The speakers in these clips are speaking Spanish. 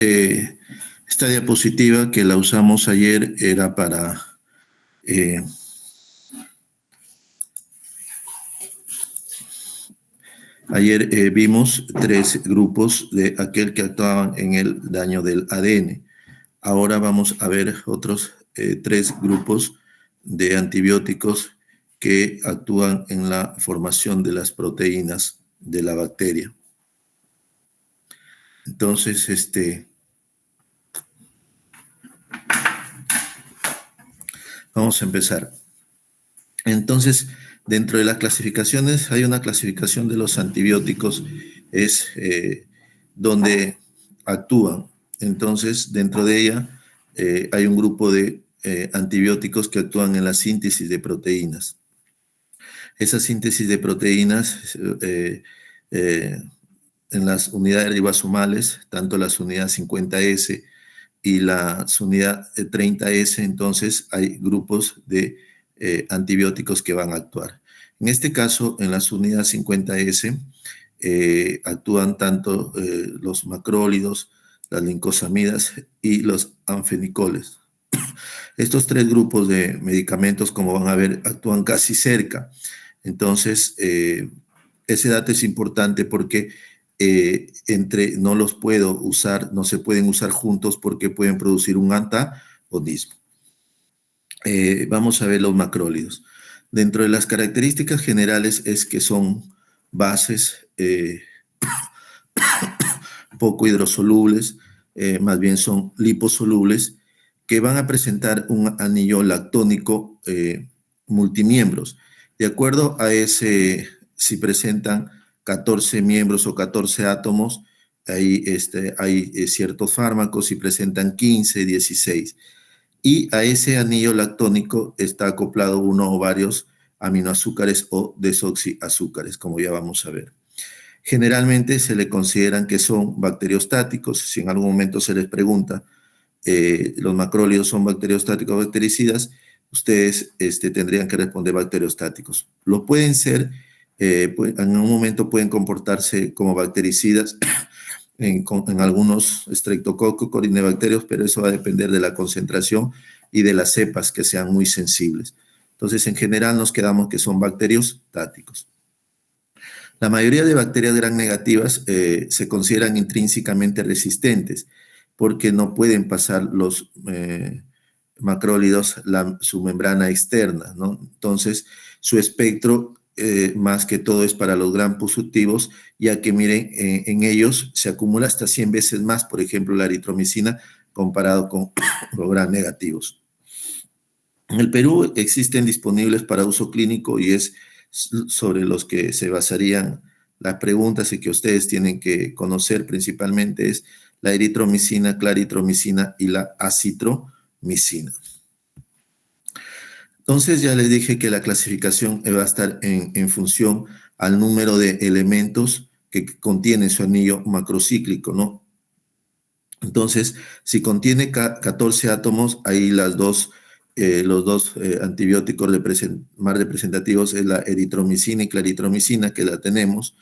Eh, Esta diapositiva que la usamos ayer era para ayer vimos 3 grupos de aquel que actuaban en el daño del ADN. Ahora vamos a ver otros 3 grupos de antibióticos que actúan en la formación de las proteínas de la bacteria. Entonces, vamos a empezar. Entonces, dentro de las clasificaciones, hay una clasificación de los antibióticos, es donde actúan. Entonces, dentro de ella hay un grupo de antibióticos que actúan en la síntesis de proteínas. Esa síntesis de proteínas en las unidades ribosomales, tanto las unidades 50S y la unidad 30S, entonces hay grupos de antibióticos que van a actuar. En este caso, en las unidades 50S, actúan tanto los macrólidos, las lincosamidas y los anfenicoles. Estos 3 grupos de medicamentos, como van a ver, actúan casi cerca. Entonces, ese dato es importante porque no los puedo usar, no se pueden usar juntos porque pueden producir un antagonismo. Vamos a ver los macrólidos. Dentro de las características generales es que son bases poco hidrosolubles, más bien son liposolubles, que van a presentar un anillo lactónico multimiembros. De acuerdo a ese, si presentan 14 miembros o 14 átomos, hay ciertos fármacos, si presentan 15, 16. Y a ese anillo lactónico está acoplado uno o varios aminoazúcares o desoxiazúcares, como ya vamos a ver. Generalmente se le consideran que son bacteriostáticos. Si en algún momento se les pregunta, los macrólidos son bacteriostáticos o bactericidas, ustedes tendrían que responder bacteriostáticos. Lo pueden ser, en un momento pueden comportarse como bactericidas en algunos streptococcus, corinebacterios, pero eso va a depender de la concentración y de las cepas que sean muy sensibles. Entonces, en general nos quedamos que son bacteriostáticos. La mayoría de bacterias gram negativas se consideran intrínsecamente resistentes porque no pueden pasar los macrólidos su membrana externa, ¿no? Entonces, su espectro más que todo es para los gram positivos, ya que miren, en ellos se acumula hasta 100 veces más, por ejemplo, la eritromicina comparado con los gram negativos. En el Perú existen disponibles para uso clínico y es sobre los que se basarían las preguntas y que ustedes tienen que conocer principalmente es la eritromicina, claritromicina y la acitromicina. Entonces ya les dije que la clasificación va a estar en función al número de elementos que contiene su anillo macrocíclico, ¿no? Entonces, si contiene 14 átomos, ahí los dos antibióticos más representativos es la eritromicina y claritromicina, que la tenemos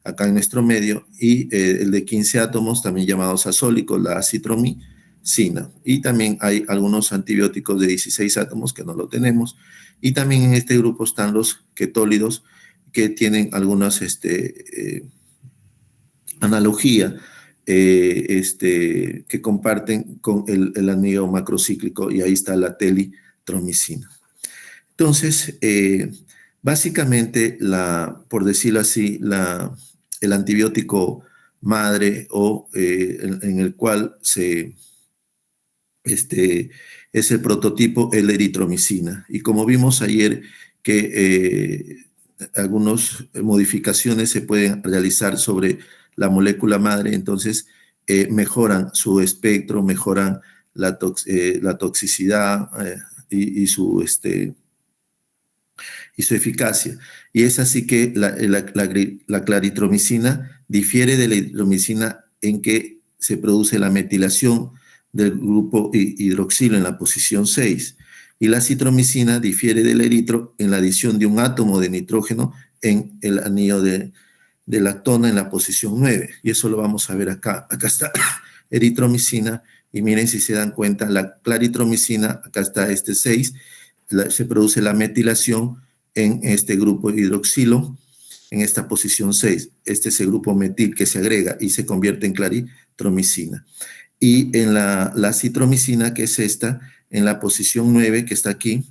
acá en nuestro medio, y el de 15 átomos, también llamados azólicos, la acitromicina. Y también hay algunos antibióticos de 16 átomos que no lo tenemos. Y también en este grupo están los ketólidos, que tienen algunas analogía que comparten con el anillo macrocíclico, y ahí está la telitromicina. Entonces, básicamente, por decirlo así, el antibiótico madre o en el cual es el prototipo, es la eritromicina. Y como vimos ayer que algunas modificaciones se pueden realizar sobre la molécula madre, entonces mejoran su espectro, mejoran la toxicidad y su eficacia. Y es así que la claritromicina difiere de la eritromicina en que se produce la metilación del grupo hidroxilo en la posición 6. Y la citromicina difiere del eritro en la adición de un átomo de nitrógeno en el anillo de lactona en la posición 9. Y eso lo vamos a ver acá. Acá está eritromicina, y miren si se dan cuenta, la claritromicina, acá está este 6, se produce la metilación en este grupo hidroxilo, en esta posición 6. Este es el grupo metil que se agrega y se convierte en claritromicina. Y en la citromicina, que es esta, en la posición 9, que está aquí,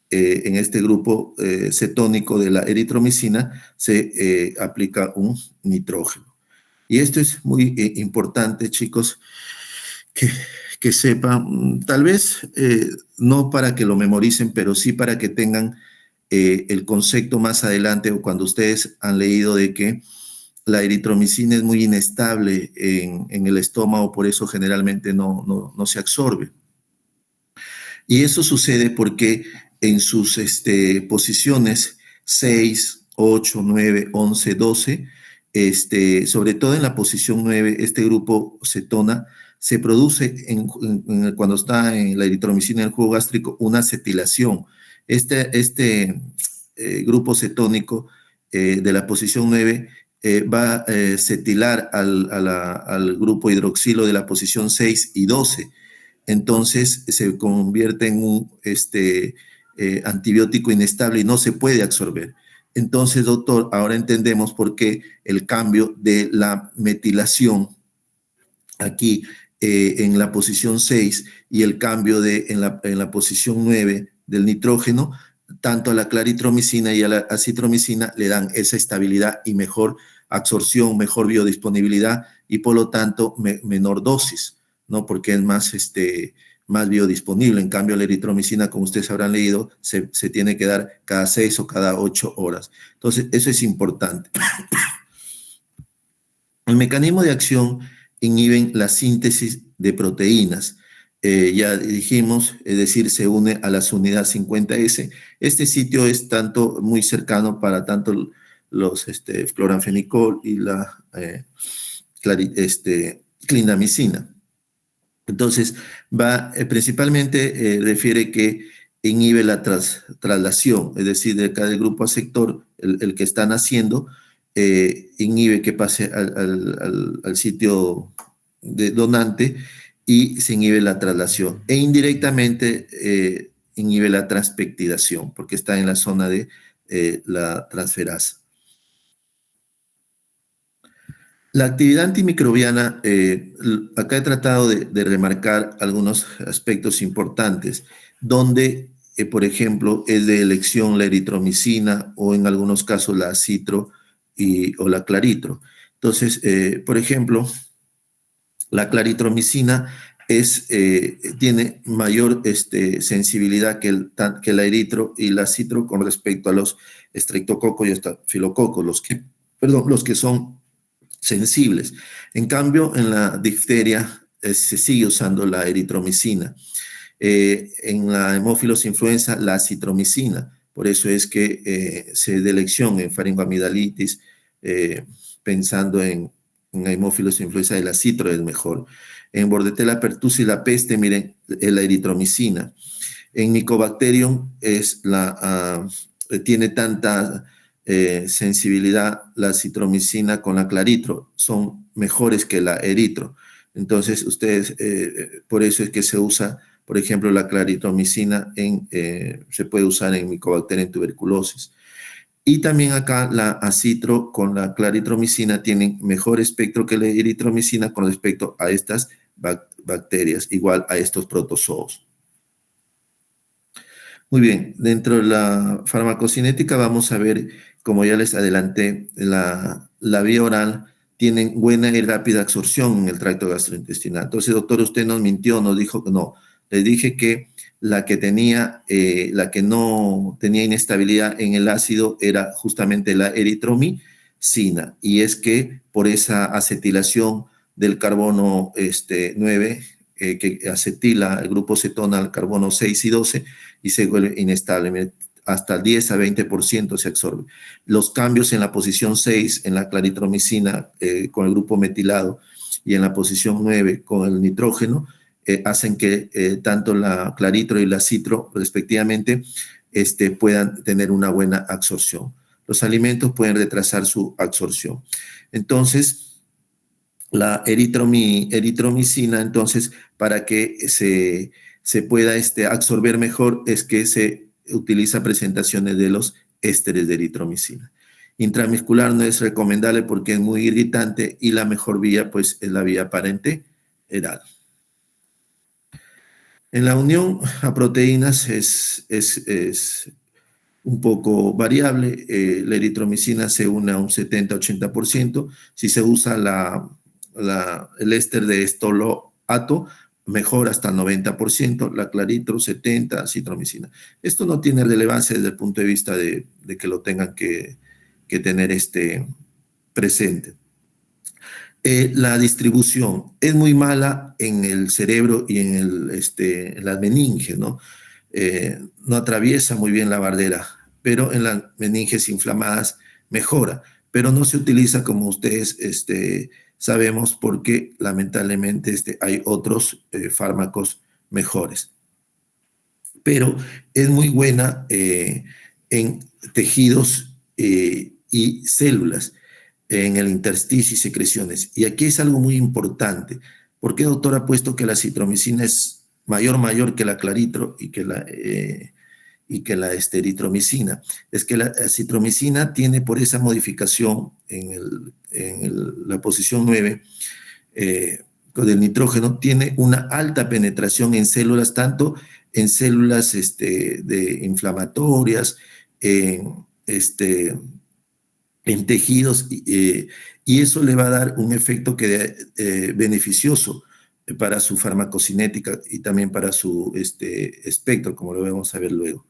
en este grupo cetónico de la eritromicina, se aplica un nitrógeno. Y esto es muy importante, chicos, que, que sepan, tal vez no para que lo memoricen, pero sí para que tengan el concepto más adelante o cuando ustedes han leído de que la eritromicina es muy inestable en el estómago, por eso generalmente no se absorbe. Y eso sucede porque en sus posiciones 6, 8, 9, 11, 12, sobre todo en la posición 9, este grupo cetona se produce cuando está en la eritromicina en el jugo gástrico una acetilación. Este grupo cetónico de la posición 9 va a acetilar al grupo hidroxilo de la posición 6 y 12. Entonces se convierte en un antibiótico inestable y no se puede absorber. Entonces, doctor, ahora entendemos por qué el cambio de la metilación aquí en la posición 6 y el cambio en la posición 9 del nitrógeno, tanto a la claritromicina y a la acitromicina le dan esa estabilidad y mejor absorción, mejor biodisponibilidad y por lo tanto menor dosis, ¿no? Porque es más biodisponible. En cambio, la eritromicina, como ustedes habrán leído, se tiene que dar cada 6 o cada 8 horas. Entonces, eso es importante. El mecanismo de acción inhiben la síntesis de proteínas. Ya dijimos, es decir, se une a la unidad 50S. Este sitio es muy cercano para tanto los cloranfenicol y la clindamicina. Entonces, principalmente refiere que inhibe la traslación, es decir, de cada grupo a sector, el que están haciendo, inhibe que pase al sitio de donante y se inhibe la traslación. E indirectamente inhibe la transpeptidación, porque está en la zona de la transferasa. La actividad antimicrobiana, acá he tratado de remarcar algunos aspectos importantes, donde, por ejemplo, es de elección la eritromicina o en algunos casos la citro o la claritro. Entonces, por ejemplo, la claritromicina tiene mayor sensibilidad que la eritro y la citro con respecto a los estreptococos y estafilococos, los que son sensibles. En cambio, en la difteria se sigue usando la eritromicina. En la hemófilos influenza, la acitromicina. Por eso es que se da elección en faringoamidalitis, pensando en hemófilos influenza, el acitro es mejor. En Bordetella pertussis y la peste, miren, la eritromicina. En Mycobacterium tiene tanta sensibilidad la citromicina con la claritro, son mejores que la eritro. Entonces, ustedes, por eso es que se usa, por ejemplo, la claritromicina se puede usar en Mycobacterium tuberculosis. Y también acá la acitro con la claritromicina tienen mejor espectro que la eritromicina con respecto a estas bacterias, igual a estos protozoos. Muy bien, dentro de la farmacocinética vamos a ver, como ya les adelanté, la vía oral tiene buena y rápida absorción en el tracto gastrointestinal. Entonces, doctor, usted nos mintió, nos dijo que no. Les dije que la que no tenía inestabilidad en el ácido era justamente la eritromicina. Y es que por esa acetilación del carbono 9, que acetila el grupo cetona al carbono 6 y 12, y se vuelve inestable. Hasta el 10 a 20% se absorbe. Los cambios en la posición 6, en la claritromicina con el grupo metilado, y en la posición 9 con el nitrógeno, hacen que tanto la claritro y la citro, respectivamente, puedan tener una buena absorción. Los alimentos pueden retrasar su absorción. Entonces, la eritromicina, entonces, para que se pueda absorber mejor, es que se utiliza presentaciones de los ésteres de eritromicina. Intramuscular no es recomendable porque es muy irritante y la mejor vía, pues, es la vía parenteral. En la unión a proteínas es un poco variable. La eritromicina se une a un 70-80%. Si se usa el éster de estoloato, mejor hasta el 90%, la claritro 70%, citromicina. Esto no tiene relevancia desde el punto de vista de que lo tengan que tener presente. La distribución es muy mala en el cerebro y en las meninges, ¿no? No atraviesa muy bien la barrera, pero en las meninges inflamadas mejora, pero no se utiliza como ustedes sabemos porque lamentablemente hay otros fármacos mejores. Pero es muy buena en tejidos y células, en el intersticio y secreciones. Y aquí es algo muy importante. ¿Por qué, doctor, ha puesto que la citromicina es mayor que la claritro y que la eritromicina? Es que la citromicina tiene, por esa modificación la posición 9 con el nitrógeno, tiene una alta penetración en células, tanto en células inflamatorias, en tejidos, y eso le va a dar un efecto beneficioso para su farmacocinética y también para su espectro, como lo vamos a ver luego.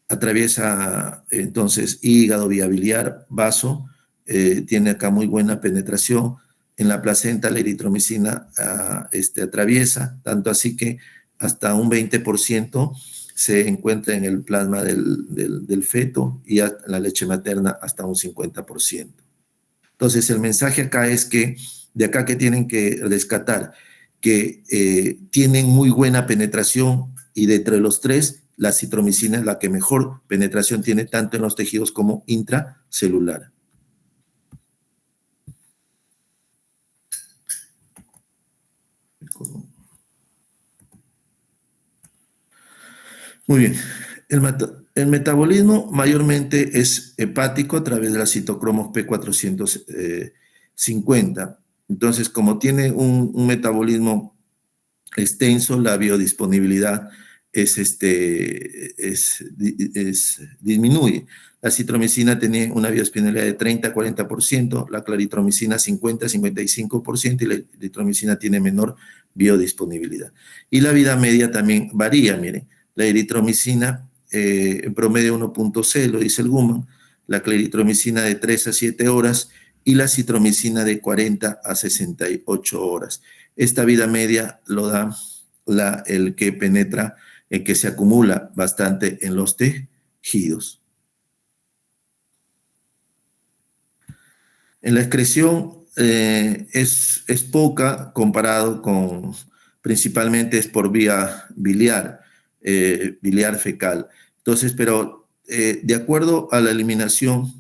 Atraviesa entonces hígado, vía biliar, vaso, tiene acá muy buena penetración. En la placenta la eritromicina atraviesa, tanto así que hasta un 20% se encuentra en el plasma del feto y en la leche materna hasta un 50%. Entonces el mensaje acá es que, de acá que tienen que rescatar, que tienen muy buena penetración y de entre los tres, la citromicina es la que mejor penetración tiene tanto en los tejidos como intracelular. Muy bien. El metabolismo mayormente es hepático a través de las citocromos P450. Entonces, como tiene un metabolismo extenso, la biodisponibilidad disminuye. La citromicina tiene una biodisponibilidad de 30-40%, la claritromicina 50-55% y la eritromicina tiene menor biodisponibilidad. Y la vida media también varía, miren. La eritromicina en promedio 1.0, lo dice el Guman, la claritromicina de 3 a 7 horas y la citromicina de 40 a 68 horas. Esta vida media lo da el que penetra, el que se acumula bastante en los tejidos. En la excreción es poca comparado con, principalmente es por vía biliar, biliar fecal. Entonces, pero de acuerdo a la eliminación,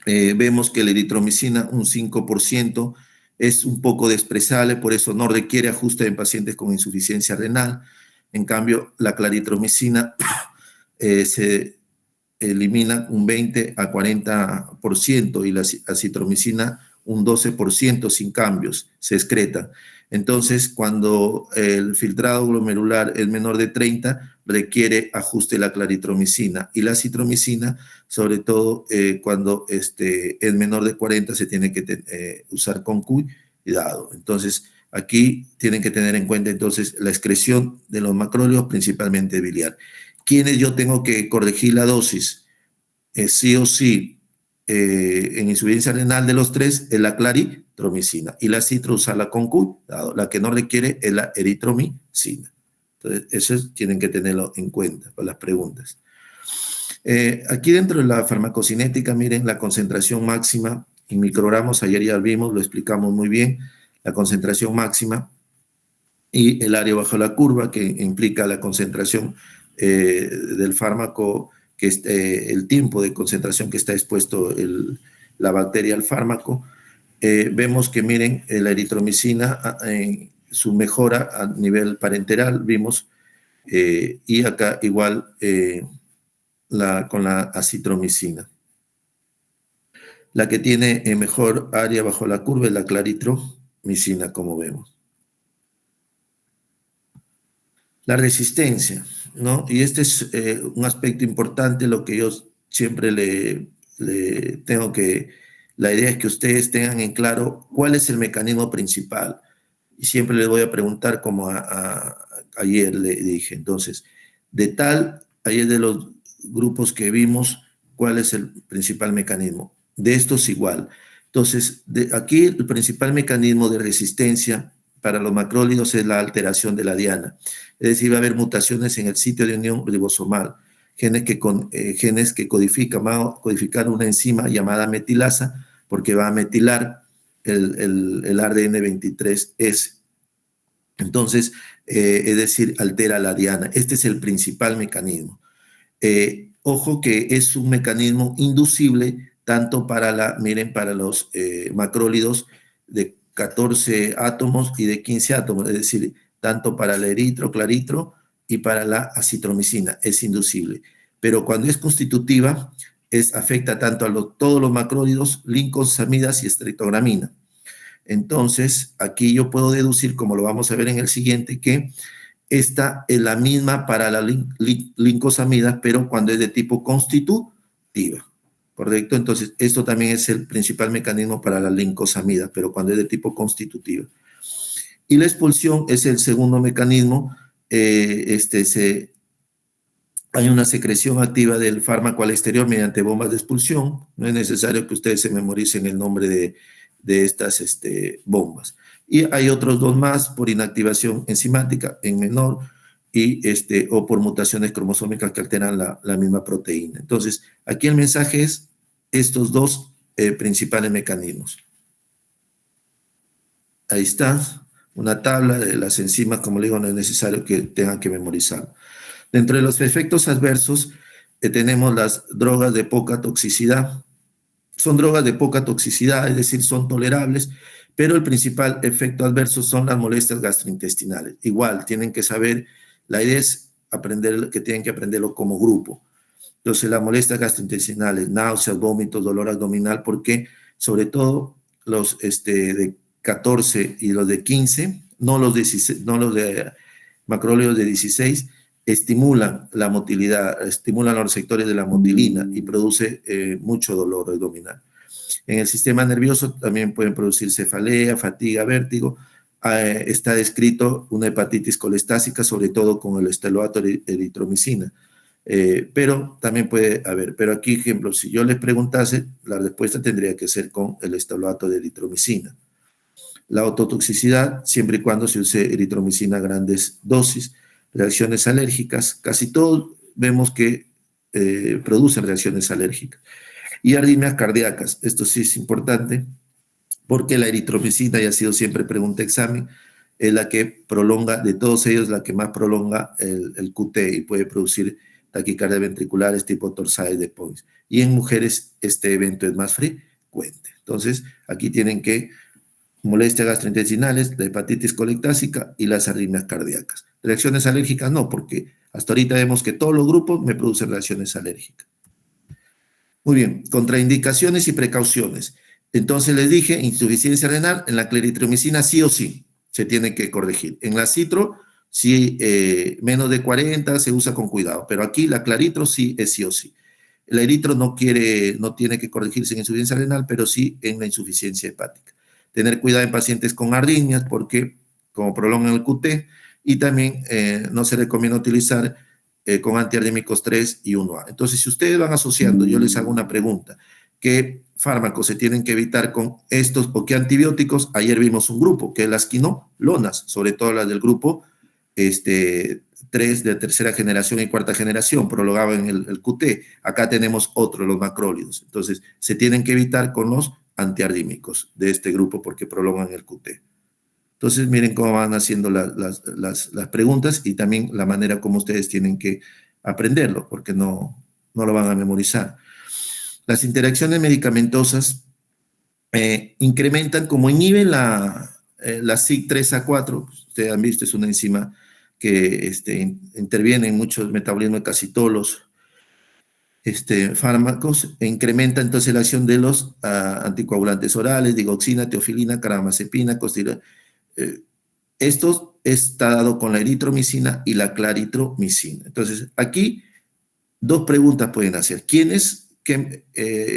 vemos que la eritromicina, un 5%, es un poco despreciable, por eso no requiere ajuste en pacientes con insuficiencia renal. En cambio, la claritromicina se elimina un 20-40% y la acitromicina un 12% sin cambios, se excreta. Entonces, cuando el filtrado glomerular es menor de 30, requiere ajuste la claritromicina y la citromicina, sobre todo cuando es menor de 40, se tiene que usar con cuidado. Entonces, aquí tienen que tener en cuenta entonces la excreción de los macróleos, principalmente biliar. ¿Quiénes yo tengo que corregir la dosis? Sí o sí, en insuficiencia renal de los tres es la claritromicina y la citro usarla con cuidado. La que no requiere es la eritromicina. Entonces, eso tienen que tenerlo en cuenta para las preguntas. Aquí dentro de la farmacocinética, miren la concentración máxima en microgramos, ayer ya vimos, lo explicamos muy bien, la concentración máxima y el área bajo la curva, que implica la concentración del fármaco, que el tiempo de concentración que está expuesto la bacteria al fármaco, vemos que, miren, la eritromicina, su mejora a nivel parenteral, vimos, y acá igual con la acitromicina. La que tiene mejor área bajo la curva es la claritromicina, como vemos. La resistencia, ¿no? Y este es un aspecto importante, lo que yo siempre le tengo que... La idea es que ustedes tengan en claro cuál es el mecanismo principal. Y siempre les voy a preguntar, como ayer le dije. Entonces, ayer de los grupos que vimos, ¿cuál es el principal mecanismo? De estos igual. Entonces, aquí el principal mecanismo de resistencia para los macrólidos es la alteración de la diana. Es decir, va a haber mutaciones en el sitio de unión ribosomal, genes que codifican, van a codificar una enzima llamada metilasa, porque va a metilar el ARN 23S. Entonces, es decir, altera la diana. Este es el principal mecanismo. Ojo que es un mecanismo inducible tanto miren, para los macrólidos de 14 átomos y de 15 átomos, es decir, tanto para el eritro, claritro y para la acitromicina, es inducible. Pero cuando es constitutiva, afecta tanto a todos los macrólidos, lincosamidas y estreptogramina. Entonces, aquí yo puedo deducir, como lo vamos a ver en el siguiente, que esta es la misma para la lincosamidas, pero cuando es de tipo constitutiva, ¿correcto? Entonces, esto también es el principal mecanismo para la lincosamida, pero cuando es de tipo constitutiva. Y la expulsión es el segundo mecanismo. Hay una secreción activa del fármaco al exterior mediante bombas de expulsión. No es necesario que ustedes se memoricen el nombre de estas bombas. Y hay otros dos más por inactivación enzimática en menor o por mutaciones cromosómicas que alteran la misma proteína. Entonces, aquí el mensaje es estos dos principales mecanismos. Ahí está, una tabla de las enzimas, como le digo, no es necesario que tengan que memorizar. Dentro de los efectos adversos tenemos las drogas de poca toxicidad. Son drogas de poca toxicidad, es decir, son tolerables, pero el principal efecto adverso son las molestias gastrointestinales. Igual, tienen que saber, la idea es que tienen que aprenderlo como grupo. Entonces, las molestias gastrointestinales, náuseas, vómitos, dolor abdominal, porque sobre todo los de 14 y los de 15, no los de macrólidos de 16, estimulan la motilidad, estimulan los receptores de la motilina y produce mucho dolor abdominal. En el sistema nervioso también pueden producir cefalea, fatiga, vértigo. Está descrito una hepatitis colestásica, sobre todo con el estoloato de eritromicina. Pero también puede haber, pero aquí, ejemplo, si yo les preguntase, la respuesta tendría que ser con el estoloato de eritromicina. La ototoxicidad, siempre y cuando se use eritromicina a grandes dosis. Reacciones alérgicas, casi todos vemos que producen reacciones alérgicas. Y arritmias cardíacas, esto sí es importante, porque la eritromicina, y ha sido siempre pregunta examen, es la que prolonga, de todos ellos, la que más prolonga el QT y puede producir taquicardias ventriculares tipo Torsades de Pons. Y en mujeres este evento es más frecuente. Entonces, aquí tienen que molestias gastrointestinales, la hepatitis colestásica y las arritmias cardíacas. Reacciones alérgicas no, porque hasta ahorita vemos que todos los grupos me producen reacciones alérgicas. Muy bien, contraindicaciones y precauciones. Entonces les dije, insuficiencia renal, en la claritromicina sí o sí se tiene que corregir. En la citro, sí, menos de 40 se usa con cuidado, pero aquí la claritro sí es sí o sí. El eritro no tiene que corregirse en insuficiencia renal, pero sí en la insuficiencia hepática. Tener cuidado en pacientes con arritmias, porque como prolongan el QT, y también no se recomienda utilizar con antiarrítmicos 3 y 1A. Entonces, si ustedes van asociando, yo les hago una pregunta, ¿qué fármacos se tienen que evitar con estos o qué antibióticos? Ayer vimos un grupo, que es las quinolonas, sobre todo las del grupo 3 de tercera generación y cuarta generación, prolongaban el QT. Acá tenemos otro, los macrólidos. Entonces, se tienen que evitar con los antiarrítmicos de este grupo porque prolongan el QT. Entonces, miren cómo van haciendo las preguntas y también la manera como ustedes tienen que aprenderlo, porque no lo van a memorizar. Las interacciones medicamentosas incrementan, como inhiben la CYP3A4, ustedes han visto, es una enzima que interviene en muchos metabolismos de casi todos los fármacos, e incrementa entonces la acción de los anticoagulantes orales, digoxina, teofilina, carbamazepina, costirona. Esto está dado con la eritromicina y la claritromicina. Entonces, aquí dos preguntas pueden hacer. ¿Quién es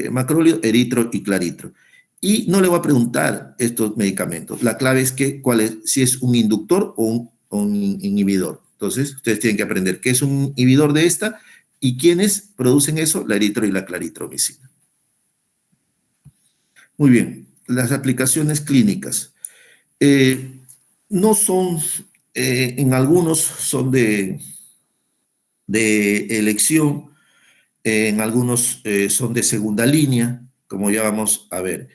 macrólido, eritro y claritro? Y no le voy a preguntar estos medicamentos. La clave es que si es un inductor o un inhibidor. Entonces, ustedes tienen que aprender qué es un inhibidor de esta y quiénes producen eso, la eritro y la claritromicina. Muy bien, las aplicaciones clínicas. No son, en algunos son de elección, en algunos son de segunda línea, como ya vamos a ver.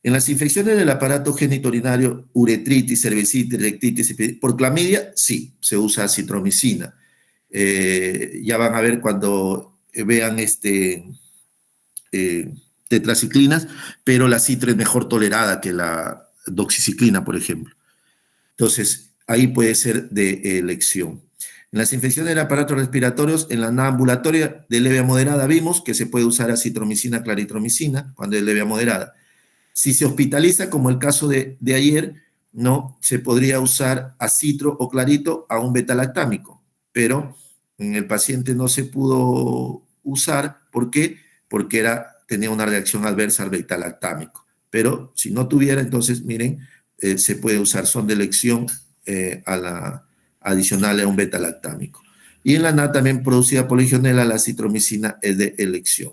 En las infecciones del aparato genitourinario, uretritis, cervicitis, rectitis, por clamidia, sí, se usa acitromicina. Ya van a ver cuando vean tetraciclinas, pero la citra es mejor tolerada que la doxiciclina, por ejemplo. Entonces, ahí puede ser de elección. En las infecciones del aparato respiratorio, en la ambulatoria de leve a moderada, vimos que se puede usar acitromicina, claritromicina, cuando es leve a moderada. Si se hospitaliza, como el caso de ayer, no se podría usar acitro o clarito a un betalactámico, pero en el paciente no se pudo usar. ¿Por qué? Porque tenía una reacción adversa al betalactámico. Pero si no tuviera, entonces, miren, se puede usar, son de elección adicional a un betalactámico. Y en la NA también producida por legionela, la acitromicina es de elección.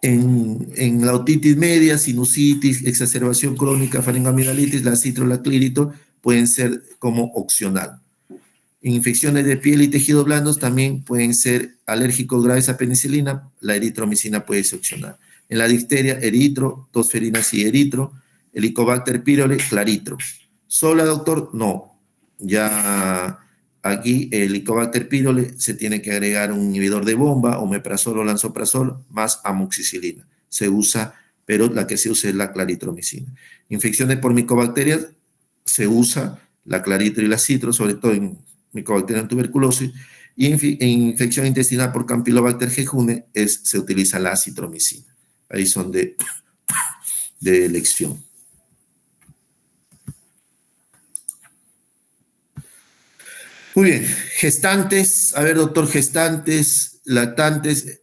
En la otitis media, sinusitis, exacerbación crónica, faringoamigdalitis, la citrolaclirito pueden ser como opcional. En infecciones de piel y tejidos blandos también pueden ser alérgicos graves a penicilina, la eritromicina puede ser opcional. En la difteria, eritro, tosferinas y eritro, Helicobacter pylori, claritro. ¿Sola, doctor? No. Ya aquí el Helicobacter pylori se tiene que agregar un inhibidor de bomba, omeprazol o lansoprazol, más amoxicilina. Se usa, pero la que se usa es la claritromicina. Infecciones por micobacterias, se usa la claritro y la citro, sobre todo en Mycobacterium tuberculosis, y en infección intestinal por Campylobacter jejuni se utiliza la acitromicina. Ahí son de elección. Muy bien, gestantes, a ver, doctor, gestantes, lactantes,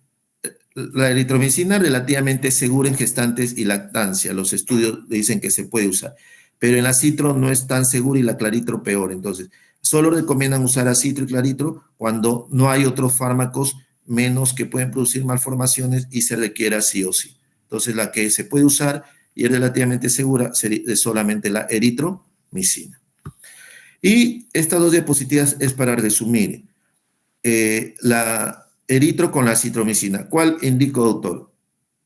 la eritromicina relativamente segura en gestantes y lactancia. Los estudios dicen que se puede usar, pero en la citro no es tan segura y la claritro peor. Entonces, solo recomiendan usar acitro y claritro cuando no hay otros fármacos menos que pueden producir malformaciones y se requiera sí o sí. Entonces, la que se puede usar y es relativamente segura es solamente la eritromicina. Y estas dos diapositivas es para resumir. La eritro con la citromicina. ¿Cuál indico, doctor?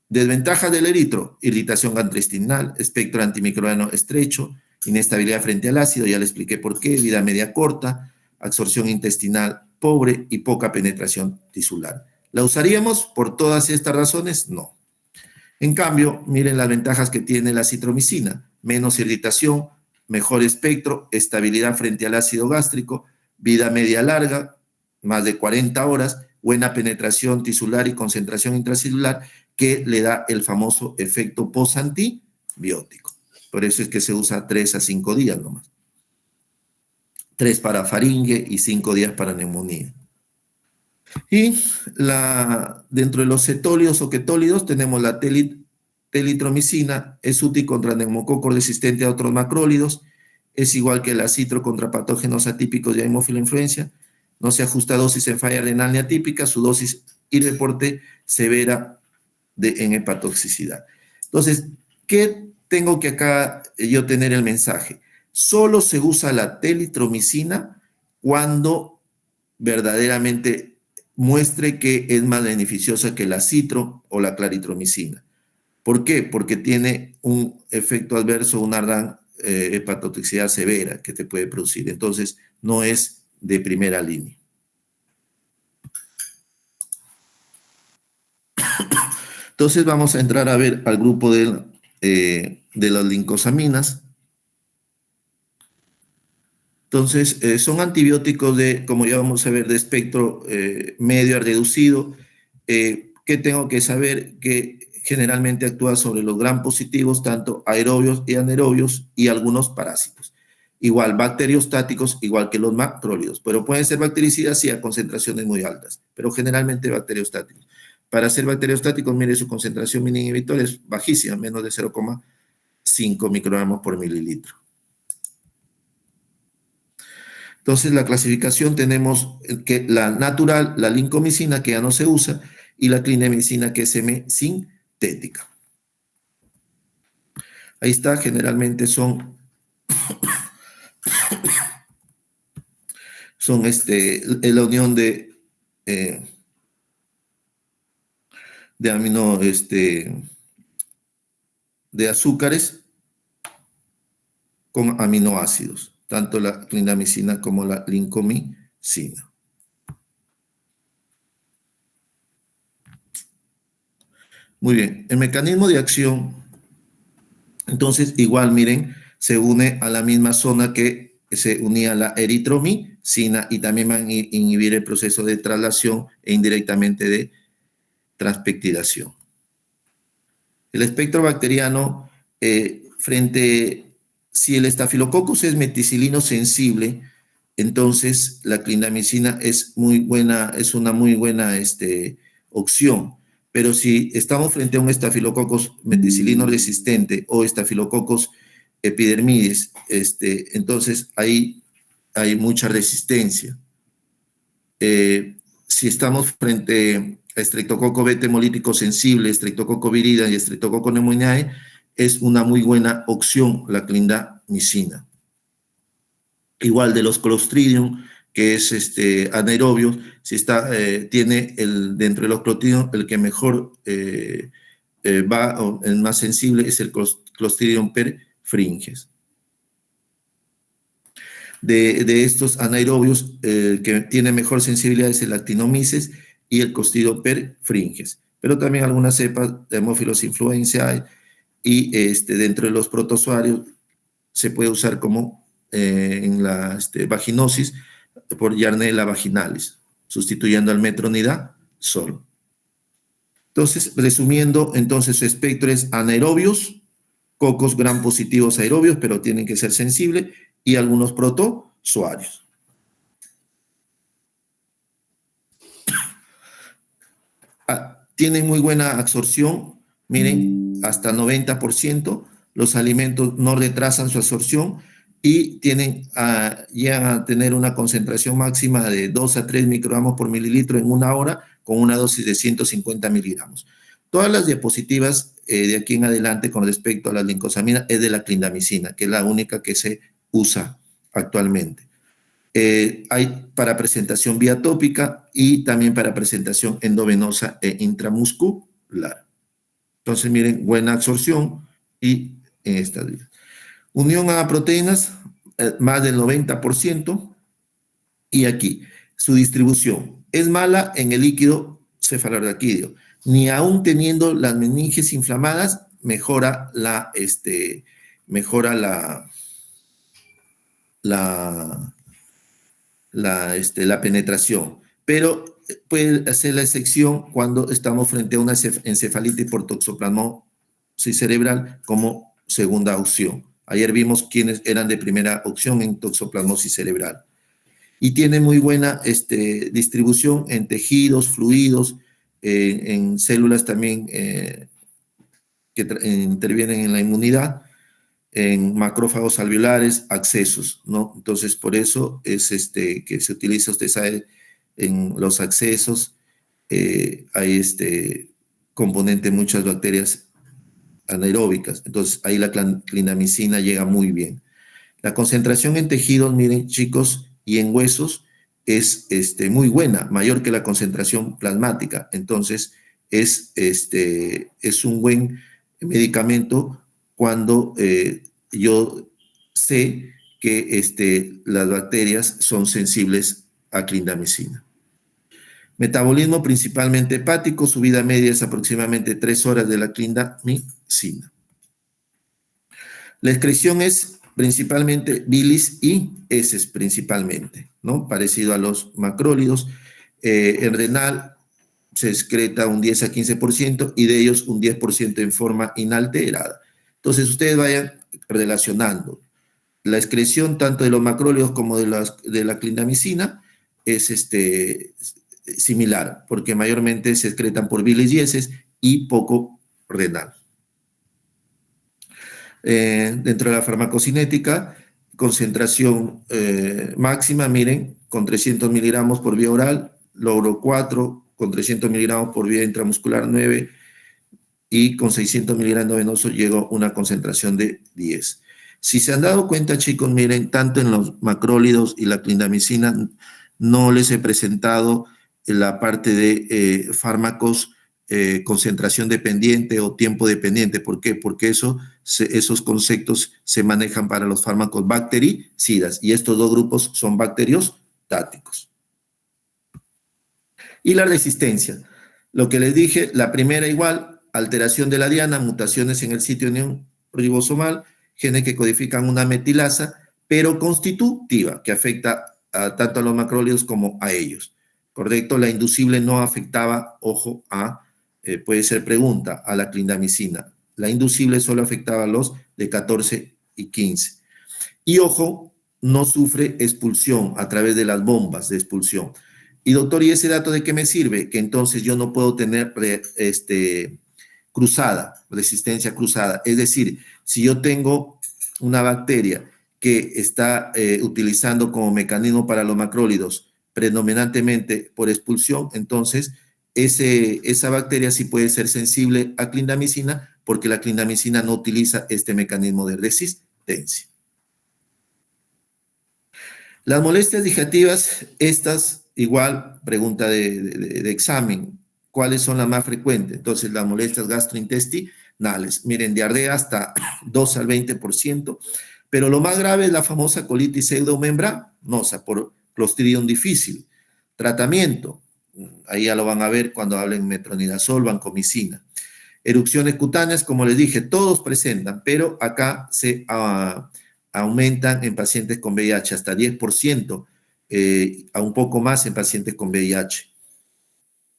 Desventaja del eritro: irritación gastrointestinal, espectro antimicrobiano estrecho, inestabilidad frente al ácido, ya le expliqué por qué, vida media corta, absorción intestinal pobre y poca penetración tisular. ¿La usaríamos por todas estas razones? No. En cambio, miren las ventajas que tiene la citromicina: menos irritación, mejor espectro, estabilidad frente al ácido gástrico, vida media larga, más de 40 horas, buena penetración tisular y concentración intracelular, que le da el famoso efecto postantibiótico. Por eso es que se usa 3 a 5 días nomás. 3 para faringe y 5 días para neumonía. Y dentro de los cetólidos o ketólidos tenemos la telitromicina, es útil contra neumococos resistente a otros macrólidos, es igual que la citro contra patógenos atípicos de hemófila influencia, no se ajusta dosis en falla renal ni atípica, su dosis y reporte severa en hepatotoxicidad. Entonces, ¿qué tengo que acá yo tener el mensaje? Solo se usa la telitromicina cuando verdaderamente muestre que es más beneficiosa que la citro o la claritromicina. ¿Por qué? Porque tiene un efecto adverso, una gran hepatotoxicidad severa que te puede producir. Entonces, no es de primera línea. Entonces, vamos a entrar a ver al grupo de de las lincosaminas. Entonces, son antibióticos de, como ya vamos a ver, de espectro medio a reducido. ¿Qué tengo que saber? Que generalmente actúa sobre los gram positivos, tanto aerobios y anaerobios, y algunos parásitos. Igual, bacteriostáticos, igual que los macrólidos, pero pueden ser bactericidas sí a concentraciones muy altas, pero generalmente bacteriostáticos. Para ser bacteriostáticos, mire, su concentración mínima inhibitoria es bajísima, menos de 0,5 microgramos por mililitro. Entonces, la clasificación tenemos que la natural, la lincomicina, que ya no se usa, y la clindamicina, que es semisintética. Ahí está, generalmente son la unión de amino, de azúcares con aminoácidos, tanto la clindamicina como la lincomicina. Muy bien, el mecanismo de acción, entonces igual miren, se une a la misma zona que se unía a la eritromicina y también van a inhibir el proceso de traslación e indirectamente de transpeptidación. El espectro bacteriano, si el estafilococcus es meticilino sensible, entonces la clindamicina es una muy buena opción. Pero si estamos frente a un estafilococcus meticilino resistente o estafilococcus epidermidis, entonces ahí hay mucha resistencia. Si estamos frente a Streptococcus beta hemolítico sensible, Streptococcus viridans y Streptococcus pneumoniae, es una muy buena opción la clindamicina. Igual de los Clostridium, que es anaerobio, si tiene dentro de los Clostridium, el que mejor el más sensible es el Clostridium perfringens. De estos anaerobios, que tiene mejor sensibilidad es el Actinomyces y el Clostridium perfringens. Pero también algunas cepas de Haemophilus influenzae y dentro de los protozoarios se puede usar como en la vaginosis por Yarnella vaginalis, sustituyendo al metronidazol. Entonces, resumiendo, entonces su espectro es anaerobios, cocos gram positivos aerobios, pero tienen que ser sensibles, y algunos protozoarios. Tienen muy buena absorción, miren, hasta 90%. Los alimentos no retrasan su absorción y llegan a tener una concentración máxima de 2 a 3 microgramos por mililitro en una hora, con una dosis de 150 miligramos. Todas las diapositivas de aquí en adelante con respecto a la lincosamina es de la clindamicina, que es la única que se usa actualmente. Hay para presentación vía tópica y también para presentación endovenosa e intramuscular. Entonces, miren, buena absorción y en estas vías. Unión a proteínas, más del 90%. Y aquí, su distribución es mala en el líquido cefalorraquídeo. Ni aún teniendo las meninges inflamadas, mejora la penetración, pero puede hacer la excepción cuando estamos frente a una encefalitis por toxoplasmosis cerebral como segunda opción. Ayer vimos quiénes eran de primera opción en toxoplasmosis cerebral. Y tiene muy buena distribución en tejidos, fluidos, en células también que intervienen en la inmunidad, en macrófagos alveolares, accesos, ¿no? Entonces, por eso es que se utiliza, usted sabe, en los accesos hay componente de muchas bacterias anaeróbicas, entonces ahí la clindamicina llega muy bien. La concentración en tejidos, miren chicos, y en huesos es muy buena, mayor que la concentración plasmática, entonces es un buen medicamento cuando yo sé que las bacterias son sensibles a clindamicina. Metabolismo principalmente hepático, su vida media es aproximadamente 3 horas de la clindamicina. La excreción es principalmente bilis y heces principalmente, ¿no? Parecido a los macrólidos. En renal se excreta un 10 a 15% y de ellos un 10% en forma inalterada. Entonces ustedes vayan relacionando. La excreción tanto de los macrólidos como de la clindamicina es similar, porque mayormente se excretan por bilis y heces y poco renal. Dentro de la farmacocinética, concentración máxima, miren, con 300 miligramos por vía oral, logro 4, con 300 miligramos por vía intramuscular 9, y con 600 miligramos venoso llegó a una concentración de 10. Si se han dado cuenta, chicos, miren, tanto en los macrólidos y la clindamicina no les he presentado la parte de fármacos concentración dependiente o tiempo dependiente. ¿Por qué? Porque esos conceptos se manejan para los fármacos bactericidas y estos dos grupos son bacteriostáticos. Y la resistencia. Lo que les dije, la primera igual, alteración de la diana, mutaciones en el sitio unión ribosomal, genes que codifican una metilasa, pero constitutiva, que afecta tanto a los macrólidos como a ellos. ¿Correcto? La inducible no afectaba, ojo, puede ser pregunta, a la clindamicina. La inducible solo afectaba a los de 14 y 15. Y ojo, no sufre expulsión a través de las bombas de expulsión. Y doctor, ¿y ese dato de qué me sirve? Que entonces yo no puedo tener resistencia cruzada. Es decir, si yo tengo una bacteria que está utilizando como mecanismo para los macrólidos predominantemente por expulsión, entonces esa bacteria sí puede ser sensible a clindamicina porque la clindamicina no utiliza este mecanismo de resistencia. Las molestias digestivas, estas igual, pregunta de examen, ¿cuáles son las más frecuentes? Entonces, las molestias gastrointestinales, miren, diarrea hasta 2 al 20%, pero lo más grave es la famosa colitis pseudomembranosa por Clostridium difficile. Tratamiento, ahí ya lo van a ver cuando hablen metronidazol, vancomicina. Erupciones cutáneas, como les dije, todos presentan, pero acá se aumentan en pacientes con VIH hasta 10%, a un poco más en pacientes con VIH.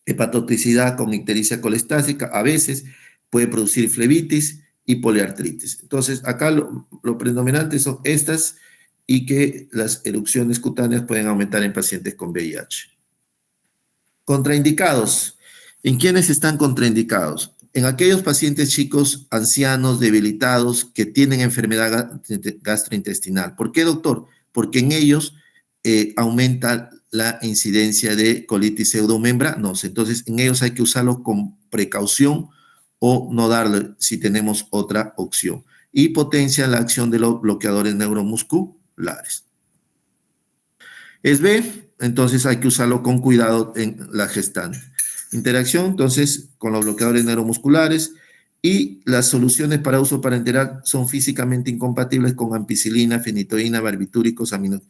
Hepatotoxicidad con ictericia colestática a veces puede producir flebitis y poliartritis. Entonces, acá lo predominante son estas y que las erupciones cutáneas pueden aumentar en pacientes con VIH. Contraindicados. ¿En quiénes están contraindicados? En aquellos pacientes chicos, ancianos, debilitados, que tienen enfermedad gastrointestinal. ¿Por qué, doctor? Porque en ellos aumenta la incidencia de colitis pseudomembranosa. Entonces, en ellos hay que usarlo con precaución o no darle si tenemos otra opción. Y potencia la acción de los bloqueadores neuromusculares. Es B, entonces hay que usarlo con cuidado en la gestante. Interacción, entonces, con los bloqueadores neuromusculares y las soluciones para uso parenteral son físicamente incompatibles con ampicilina, fenitoína, barbitúricos, aminos.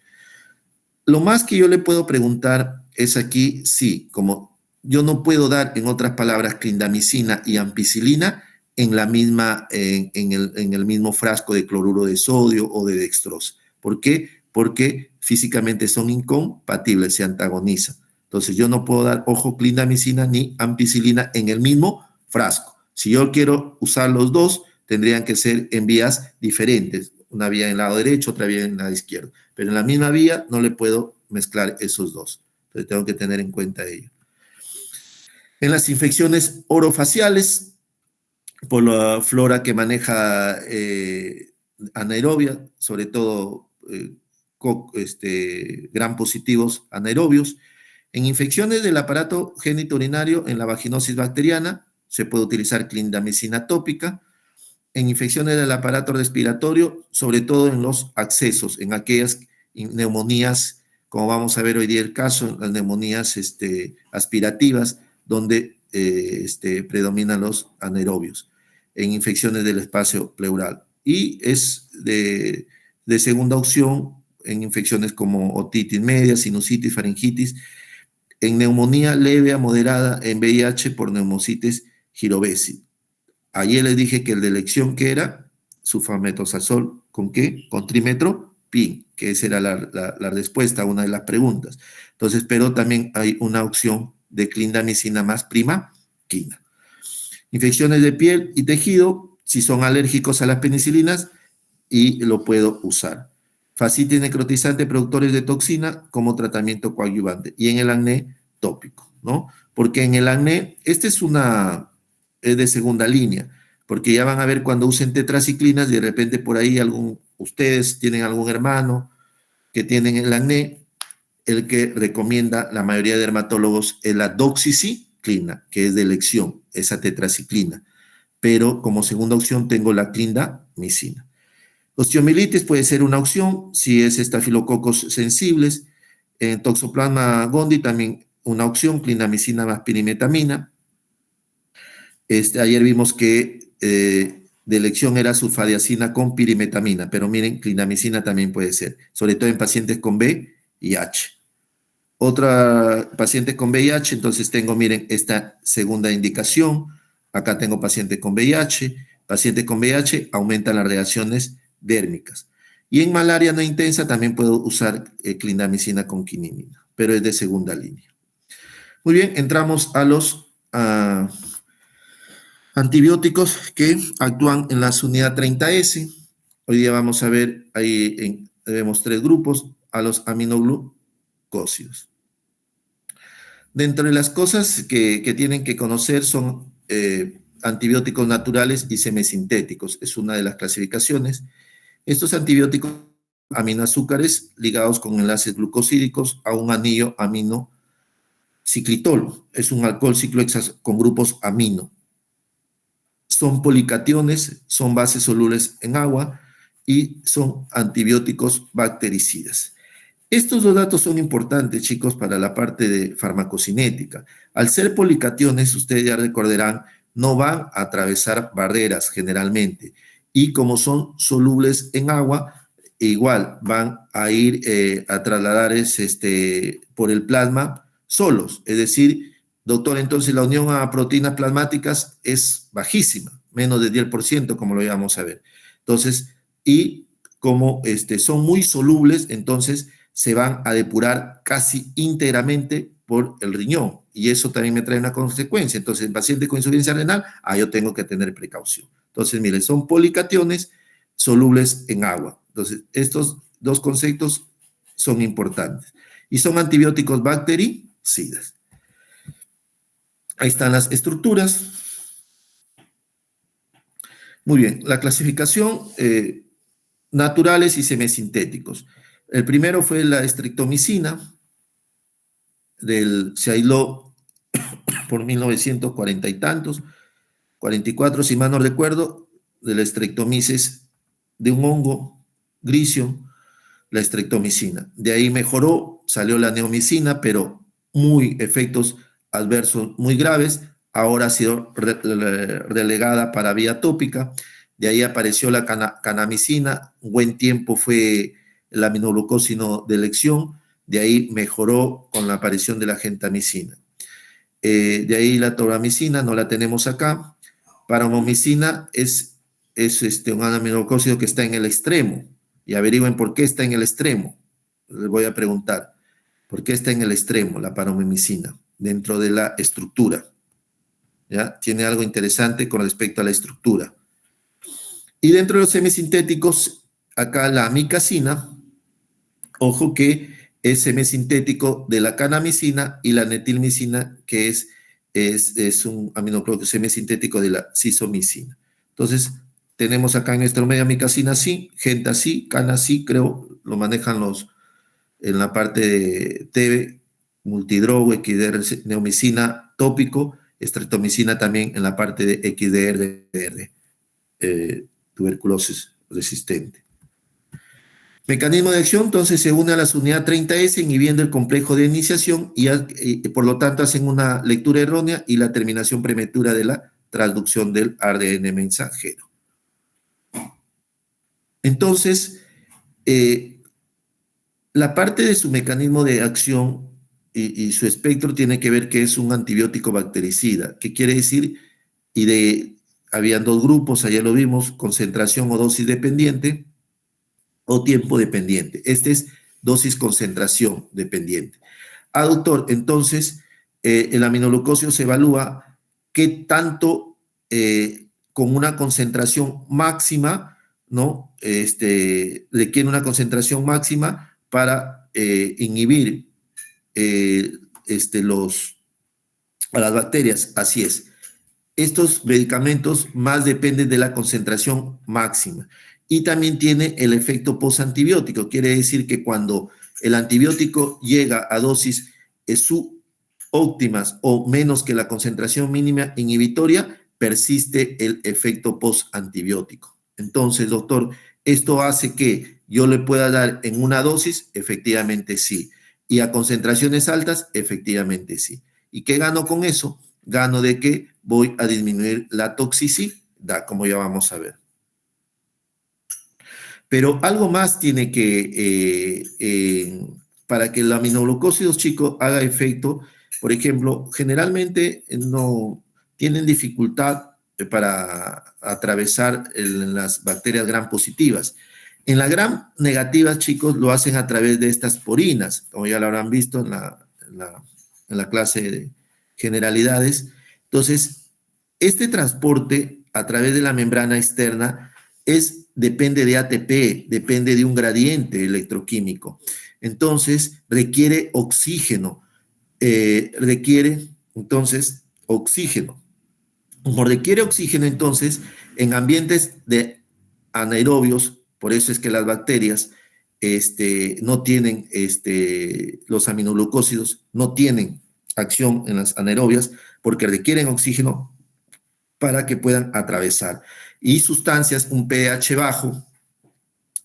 Lo más que yo le puedo preguntar es aquí, sí, como yo no puedo dar, en otras palabras, clindamicina y ampicilina en el mismo frasco de cloruro de sodio o de dextrosa. ¿Por qué? Porque físicamente son incompatibles, se antagonizan. Entonces yo no puedo dar, ojo, clindamicina ni ampicilina en el mismo frasco. Si yo quiero usar los dos, tendrían que ser en vías diferentes. Una vía en el lado derecho, otra vía en el lado izquierdo. Pero en la misma vía no le puedo mezclar esos dos. Entonces tengo que tener en cuenta ello. En las infecciones orofaciales, por la flora que maneja anaerobia, sobre todo gram positivos anaerobios. En infecciones del aparato genitourinario, en la vaginosis bacteriana, se puede utilizar clindamicina tópica. En infecciones del aparato respiratorio, sobre todo en los accesos, en aquellas neumonías, como vamos a ver hoy día el caso, las neumonías aspirativas, donde predominan los anaerobios, en infecciones del espacio pleural. Y es de segunda opción en infecciones como otitis media, sinusitis, faringitis, en neumonía leve a moderada en VIH por neumocitis girovesi. Ayer les dije que el de elección que era sulfametosazol, ¿con qué? Con trimetoprim, que esa era la respuesta a una de las preguntas. Entonces, pero también hay una opción de clindamicina más prima quina. Infecciones de piel y tejido, si son alérgicos a las penicilinas, y lo puedo usar. Fascitis necrotizante, productores de toxina como tratamiento coadyuvante. Y en el acné, tópico, ¿no? Porque en el acné, es de segunda línea, porque ya van a ver cuando usen tetraciclinas, de repente por ahí ustedes tienen algún hermano que tienen el acné, el que recomienda la mayoría de dermatólogos es la doxiciclina, que es de elección, esa tetraciclina. Pero como segunda opción tengo la clindamicina. Osteomielitis puede ser una opción si es estafilococos sensibles. Toxoplasma gondii también una opción, clindamicina más pirimetamina. Ayer vimos que de elección era sulfadiazina con pirimetamina, pero miren, clindamicina también puede ser, sobre todo en pacientes con V y H. Otra paciente con VIH, entonces tengo, miren, esta segunda indicación. Acá tengo paciente con VIH. Paciente con VIH aumentan las reacciones dérmicas. Y en malaria no intensa también puedo usar clindamicina con quinimina, pero es de segunda línea. Muy bien, entramos a los antibióticos que actúan en la unidad 30S. Hoy día vamos a ver, ahí vemos 3 grupos, a los aminoglucósidos. Dentro de las cosas que tienen que conocer son antibióticos naturales y semisintéticos. Es una de las clasificaciones. Estos antibióticos aminoazúcares ligados con enlaces glucosídicos a un anillo aminociclitol. Es un alcohol ciclohexas con grupos amino. Son policationes, son bases solubles en agua y son antibióticos bactericidas. Estos 2 datos son importantes, chicos, para la parte de farmacocinética. Al ser policationes, ustedes ya recordarán, no van a atravesar barreras generalmente. Y como son solubles en agua, igual van a ir a trasladar por el plasma solos. Es decir, doctor, entonces la unión a proteínas plasmáticas es bajísima, menos del 10%, como lo íbamos a ver. Entonces, y como son muy solubles, entonces se van a depurar casi íntegramente por el riñón. Y eso también me trae una consecuencia. Entonces, en paciente con insuficiencia renal, yo tengo que tener precaución. Entonces, miren, son policationes solubles en agua. Entonces, estos 2 conceptos son importantes. Y son antibióticos bactericidas. Ahí están las estructuras. Muy bien, la clasificación, naturales y semisintéticos. El primero fue la estreptomicina, se aisló por 1940 y tantos, 44 si mal no recuerdo, de la estreptomisis de un hongo, Grisium, la estreptomicina. De ahí mejoró, salió la neomicina, pero efectos adversos muy graves. Ahora ha sido relegada para vía tópica. De ahí apareció la canamicina. Un buen tiempo fue el aminoglucósido de elección. De ahí mejoró con la aparición de la gentamicina. De ahí la toramicina, no la tenemos acá. Paromomicina es un aminoglucósido que está en el extremo. Y averigüen por qué está en el extremo. Les voy a preguntar, ¿por qué está en el extremo la paromimicina dentro de la estructura? ¿Ya? Tiene algo interesante con respecto a la estructura. Y dentro de los semisintéticos, acá la amicacina, ojo que es semisintético de la canamicina, y la netilmicina, que es un aminoglucósido semisintético de la cisomicina. Entonces, tenemos acá en nuestro medio amicacina sí, genta sí, cana sí, creo, lo manejan en la parte de TB, multidrogo, XDR, neomicina tópico, estreptomicina también en la parte de XDR, tuberculosis resistente. Mecanismo de acción, entonces se une a la unidad 30S inhibiendo el complejo de iniciación y por lo tanto hacen una lectura errónea y la terminación prematura de la transducción del ARN mensajero. Entonces, la parte de su mecanismo de acción y su espectro tiene que ver que es un antibiótico bactericida. ¿Qué quiere decir? Y habían dos grupos, ayer lo vimos, concentración o dosis dependiente o tiempo dependiente. Este es dosis concentración dependiente. Doctor, entonces el aminoglucósido se evalúa qué tanto con una concentración máxima, ¿no? Requiere una concentración máxima para inhibir a las bacterias. Así es. Estos medicamentos más dependen de la concentración máxima y también tiene el efecto postantibiótico. Quiere decir que cuando el antibiótico llega a dosis subóptimas o menos que la concentración mínima inhibitoria, persiste el efecto postantibiótico. Entonces, doctor, ¿esto hace que yo le pueda dar en una dosis? Efectivamente sí. ¿Y a concentraciones altas? Efectivamente sí. ¿Y qué gano con eso? Gano de que voy a disminuir la toxicidad, como ya vamos a ver. Pero algo más tiene que, para que el aminoglucósidos, chicos, haga efecto, por ejemplo, generalmente no tienen dificultad para atravesar las bacterias gram positivas. En la gram negativa, chicos, lo hacen a través de estas porinas, como ya lo habrán visto en la clase de generalidades. Entonces, este transporte a través de la membrana externa depende de ATP, depende de un gradiente electroquímico. Entonces, requiere oxígeno, requiere, entonces, oxígeno. Como requiere oxígeno, entonces, en ambientes de anaerobios, por eso es que las bacterias no tienen, los aminoglucósidos no tienen acción en las anaerobias porque requieren oxígeno para que puedan atravesar. Y sustancias, un pH bajo,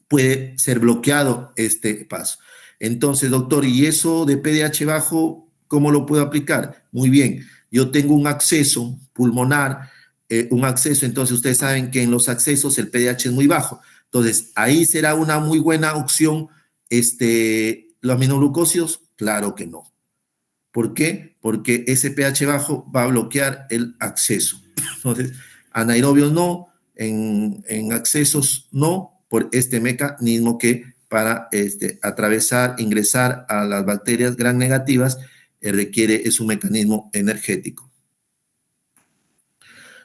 puede ser bloqueado este paso. Entonces, doctor, ¿y eso de pH bajo, cómo lo puedo aplicar? Muy bien, yo tengo un acceso pulmonar, un acceso, entonces ustedes saben que en los accesos el pH es muy bajo. Entonces, ahí será una muy buena opción, los aminoglucósidos, claro que no. ¿Por qué? Porque ese pH bajo va a bloquear el acceso. Entonces, anaerobios no, en accesos no, por este mecanismo que para atravesar, ingresar a las bacterias gram negativas, es un mecanismo energético.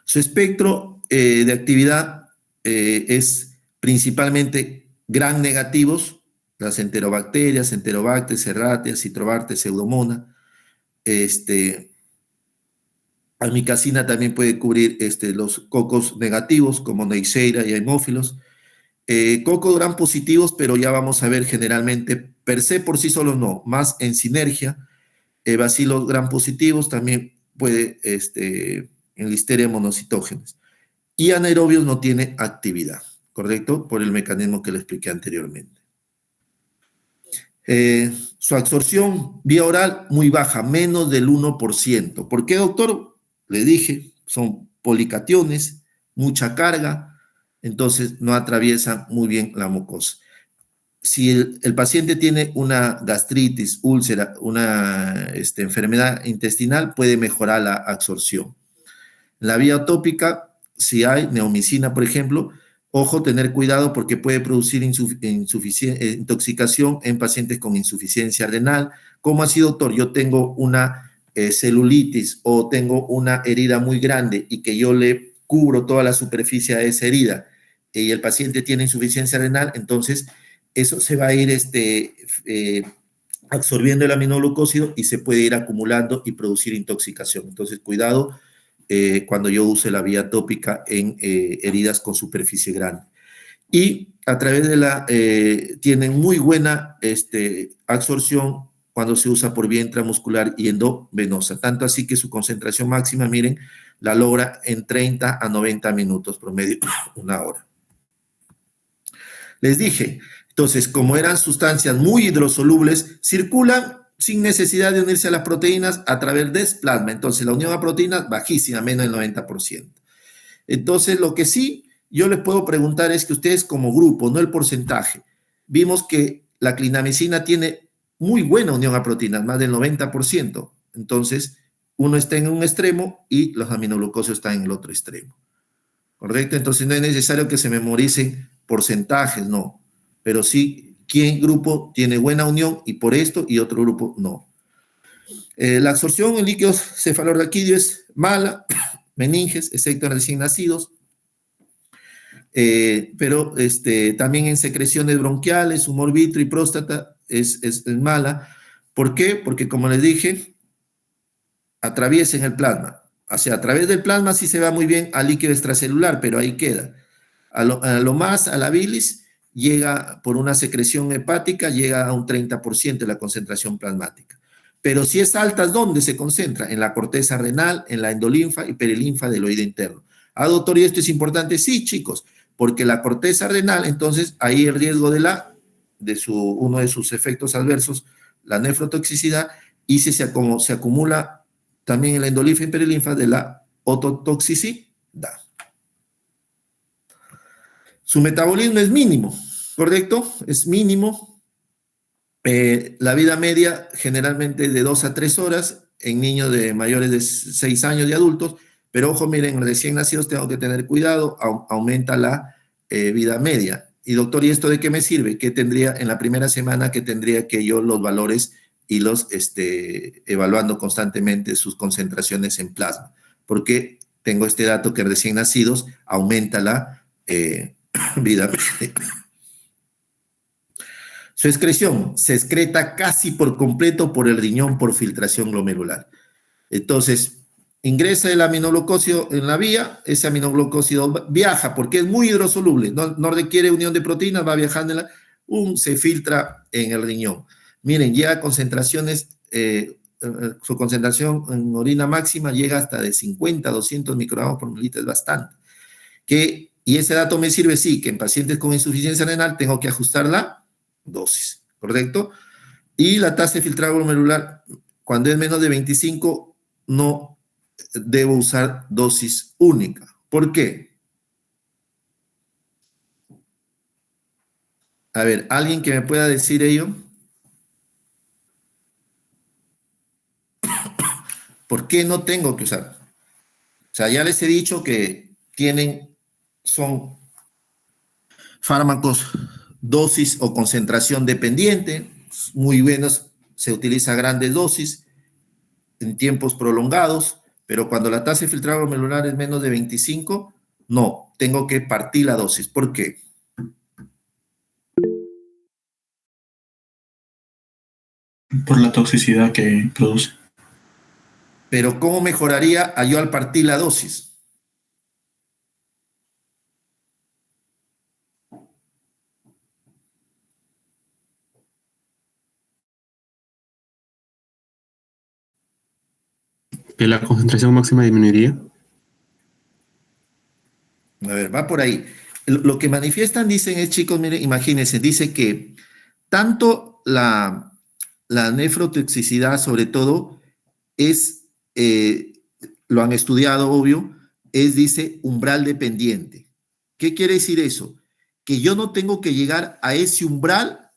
Su espectro de actividad es principalmente gram negativos, las enterobacterias, Enterobacter, Serratia, Citrobacter, Pseudomonas. Amicacina también puede cubrir los cocos negativos como Neisseria y Haemophilus. Cocos gram positivos, pero ya vamos a ver generalmente per se por sí solos no, más en sinergia. Bacilos gram positivos también puede en Listeria monocitógenes. Y anaerobios no tiene actividad, ¿correcto? Por el mecanismo que le expliqué anteriormente. Su absorción vía oral muy baja, menos del 1%. ¿Por qué, doctor? Le dije, son policationes, mucha carga, entonces no atraviesan muy bien la mucosa. Si el paciente tiene una gastritis, úlcera, una enfermedad intestinal, puede mejorar la absorción. La vía tópica, si hay neomicina, por ejemplo, ojo, tener cuidado porque puede producir intoxicación en pacientes con insuficiencia renal. ¿Cómo así, doctor? Yo tengo una celulitis o tengo una herida muy grande y que yo le cubro toda la superficie de esa herida y el paciente tiene insuficiencia renal, entonces eso se va a ir absorbiendo el aminoglucósido y se puede ir acumulando y producir intoxicación. Entonces, cuidado cuando yo use la vía tópica en heridas con superficie grande. Y a través de tienen muy buena absorción cuando se usa por vía intramuscular y endovenosa, tanto así que su concentración máxima, miren, la logra en 30 a 90 minutos promedio, una hora. Les dije, entonces, como eran sustancias muy hidrosolubles, circulan sin necesidad de unirse a las proteínas a través del plasma. Entonces, la unión a proteínas bajísima, menos del 90%. Entonces, lo que sí yo les puedo preguntar es que ustedes como grupo, no el porcentaje, vimos que la clindamicina tiene muy buena unión a proteínas, más del 90%. Entonces, uno está en un extremo y los aminoglucósidos están en el otro extremo. ¿correcto? Entonces no es necesario que se memoricen porcentajes, no, pero sí quién grupo tiene buena unión y por esto y otro grupo no. La absorción en líquidos cefalorraquídeos es mala, meninges, excepto en recién nacidos, pero también en secreciones bronquiales, humor vítreo y próstata es mala. ¿Por qué? Porque como les dije, atraviesen el plasma. O sea, a través del plasma sí se va muy bien al líquido extracelular, pero ahí queda. A lo más, a la bilis, llega por una secreción hepática, llega a un 30% de la concentración plasmática. Pero si es alta, ¿dónde se concentra? En la corteza renal, en la endolinfa y perilinfa del oído interno. Ah, doctor, ¿y esto es importante? Sí, chicos, porque la corteza renal, entonces, ahí el riesgo uno de sus efectos adversos, la nefrotoxicidad, y se acumula también en la endolinfa y perilinfa de la ototoxicidad. Su metabolismo es mínimo, ¿correcto? Es mínimo. La vida media generalmente de 2 a 3 horas en niños de mayores de 6 años de adultos, pero ojo, miren, recién nacidos tengo que tener cuidado, aumenta la vida media. Y doctor, ¿y esto de qué me sirve? ¿Qué tendría en la primera semana que tendría que yo los valores y los evaluando constantemente sus concentraciones en plasma? Porque tengo este dato que recién nacidos aumenta la vida media. Su excreción se excreta casi por completo por el riñón por filtración glomerular. Entonces, ingresa el aminoglucósido en la vía, ese aminoglucósido viaja porque es muy hidrosoluble, no requiere unión de proteínas, va viajando, se filtra en el riñón. Miren, llega a concentraciones, su concentración en orina máxima llega hasta de 50 a 200 microgramos por mililitro, es bastante. Y ese dato me sirve, sí, que en pacientes con insuficiencia renal tengo que ajustar la dosis, ¿correcto? Y la tasa de filtrado glomerular, cuando es menos de 25, no debo usar dosis única. ¿Por qué? A ver, ¿alguien que me pueda decir ello? ¿Por qué no tengo que usar? O sea, ya les he dicho que son fármacos dosis o concentración dependiente, muy buenos, se utiliza grandes dosis en tiempos prolongados, pero cuando la tasa de filtrado glomerular es menos de 25, no, tengo que partir la dosis. ¿Por qué? Por la toxicidad que produce. Pero ¿cómo mejoraría yo al partir la dosis? ¿Que la concentración máxima disminuiría? A ver, va por ahí. Lo que manifiestan, dicen, es, chicos, miren, imagínense, dice que tanto la nefrotoxicidad, sobre todo, es, lo han estudiado, obvio, dice, umbral dependiente. ¿Qué quiere decir eso? Que yo no tengo que llegar a ese umbral,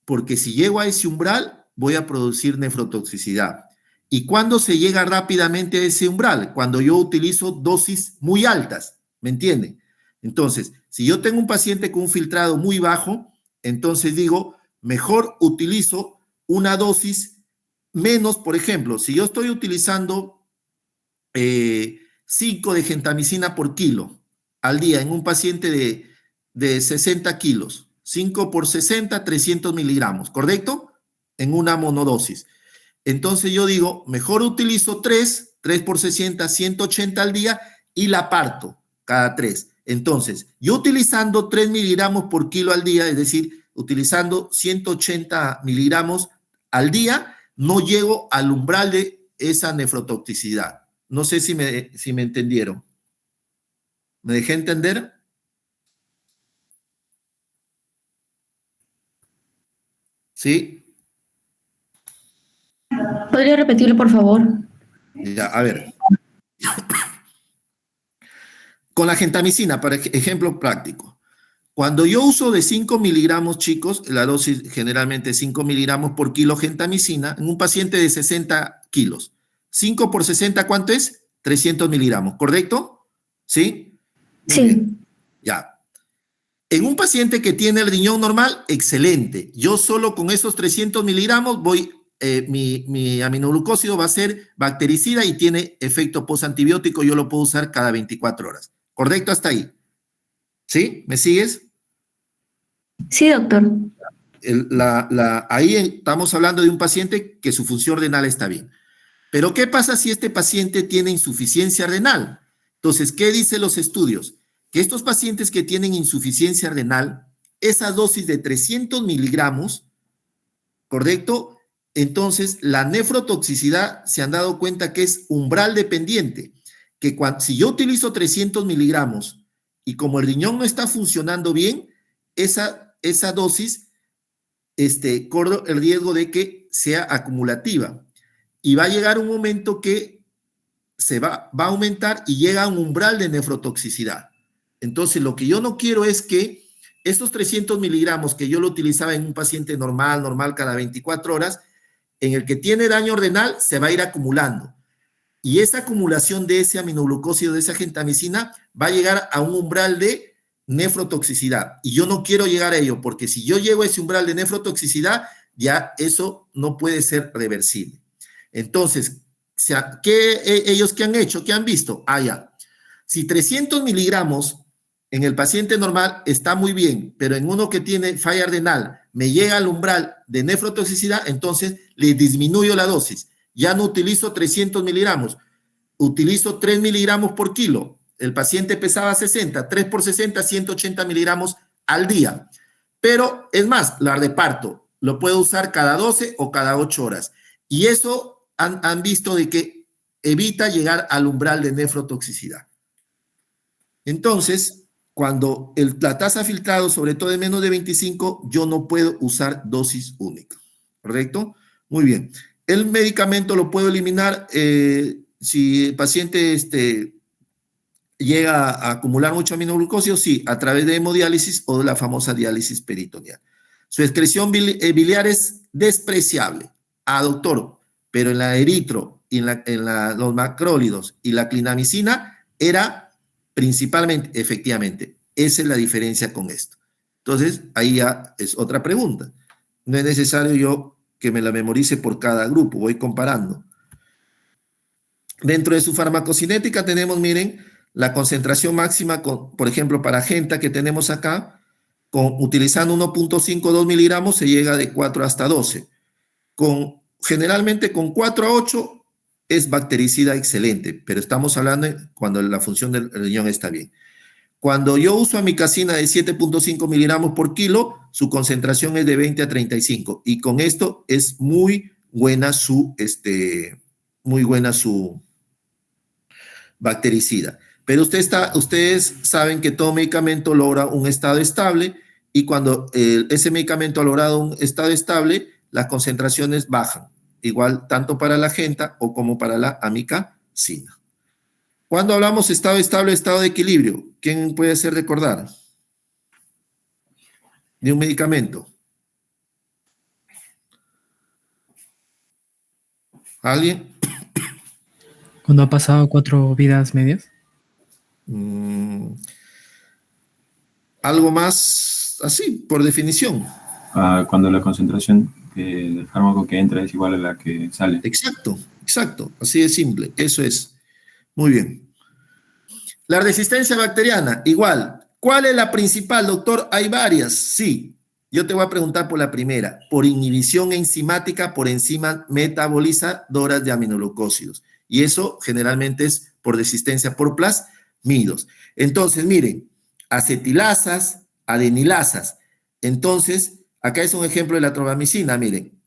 porque si llego a ese umbral, voy a producir nefrotoxicidad. ¿Y cuándo se llega rápidamente a ese umbral? Cuando yo utilizo dosis muy altas, ¿me entienden? Entonces, si yo tengo un paciente con un filtrado muy bajo, entonces digo, mejor utilizo una dosis menos, por ejemplo, si yo estoy utilizando 5 de gentamicina por kilo al día en un paciente de 60 kilos, 5 por 60, 300 miligramos, ¿correcto? En una monodosis. Entonces yo digo, mejor utilizo 3 por 60, 180 al día y la parto cada 3. Entonces, yo utilizando 3 miligramos por kilo al día, es decir, utilizando 180 miligramos al día, no llego al umbral de esa nefrotoxicidad. No sé si me entendieron. ¿Me dejé entender? ¿Sí? ¿Podría repetirlo, por favor? Ya, a ver. Con la gentamicina, para ejemplo práctico. Cuando yo uso de 5 miligramos, chicos, la dosis generalmente 5 miligramos por kilo gentamicina, en un paciente de 60 kilos. 5 por 60, ¿cuánto es? 300 miligramos, ¿correcto? ¿Sí? Sí. Bien. Ya. En un paciente que tiene el riñón normal, excelente. Yo solo con esos 300 miligramos voy, mi aminoglucósido va a ser bactericida y tiene efecto postantibiótico. Yo lo puedo usar cada 24 horas. ¿Correcto hasta ahí? ¿Sí? ¿Me sigues? Sí, doctor. Ahí estamos hablando de un paciente que su función renal está bien. Pero ¿qué pasa si este paciente tiene insuficiencia renal? Entonces, ¿qué dicen los estudios? Que estos pacientes que tienen insuficiencia renal, esa dosis de 300 miligramos, ¿correcto? Entonces, la nefrotoxicidad se han dado cuenta que es umbral dependiente, que si yo utilizo 300 miligramos y como el riñón no está funcionando bien, esa dosis corre el riesgo de que sea acumulativa. Y va a llegar un momento que va a aumentar y llega a un umbral de nefrotoxicidad. Entonces, lo que yo no quiero es que estos 300 miligramos que yo lo utilizaba en un paciente normal cada 24 horas, en el que tiene daño renal, se va a ir acumulando. Y esa acumulación de ese aminoglucósido, de esa gentamicina, va a llegar a un umbral de nefrotoxicidad. Y yo no quiero llegar a ello, porque si yo llego a ese umbral de nefrotoxicidad, ya eso no puede ser reversible. Entonces, ellos qué han hecho? ¿Qué han visto? Ya. Si 300 miligramos en el paciente normal está muy bien, pero en uno que tiene falla renal me llega al umbral de nefrotoxicidad, entonces le disminuyo la dosis. Ya no utilizo 300 miligramos, utilizo 3 miligramos por kilo. El paciente pesaba 60, 3 por 60, 180 miligramos al día. Pero es más, la reparto. Lo puedo usar cada 12 o cada 8 horas. Y eso han visto de que evita llegar al umbral de nefrotoxicidad. Entonces, cuando la tasa filtrado, sobre todo de menos de 25, yo no puedo usar dosis única. ¿Correcto? Muy bien. El medicamento lo puedo eliminar si el paciente llega a acumular mucho aminoglucósido, sí, a través de hemodiálisis o de la famosa diálisis peritoneal. Su excreción biliar es despreciable. Doctor, pero en la eritro y en los macrólidos y la clindamicina era principalmente, efectivamente, esa es la diferencia con esto. Entonces, ahí ya es otra pregunta. No es necesario yo que me la memorice por cada grupo, voy comparando. Dentro de su farmacocinética tenemos, miren, la concentración máxima, por ejemplo, para Genta que tenemos acá, utilizando 1.52 miligramos se llega de 4 hasta 12. Generalmente con 4 a 8 es bactericida excelente, pero estamos hablando cuando la función del riñón está bien. Cuando yo uso amicacina de 7.5 miligramos por kilo, su concentración es de 20 a 35. Y con esto es muy buena su bactericida. Pero ustedes saben que todo medicamento logra un estado estable y cuando ese medicamento ha logrado un estado estable, las concentraciones bajan. Igual tanto para la Genta o como para la amicacina. Cuando hablamos estado estable, estado de equilibrio, ¿quién puede hacer recordar? De un medicamento. ¿Alguien? Cuando ha pasado 4 vidas medias. Algo más así, por definición. Cuando la concentración del fármaco que entra es igual a la que sale. Exacto, así de simple, eso es. Muy bien. La resistencia bacteriana, igual. ¿Cuál es la principal, doctor? Hay varias, sí. Yo te voy a preguntar por la primera. Por inhibición enzimática por enzimas metabolizadoras de aminoglucósidos. Y eso generalmente es por resistencia por plasmidos. Entonces, miren, acetilasas, adenilasas. Entonces, acá es un ejemplo de la tropamicina, miren.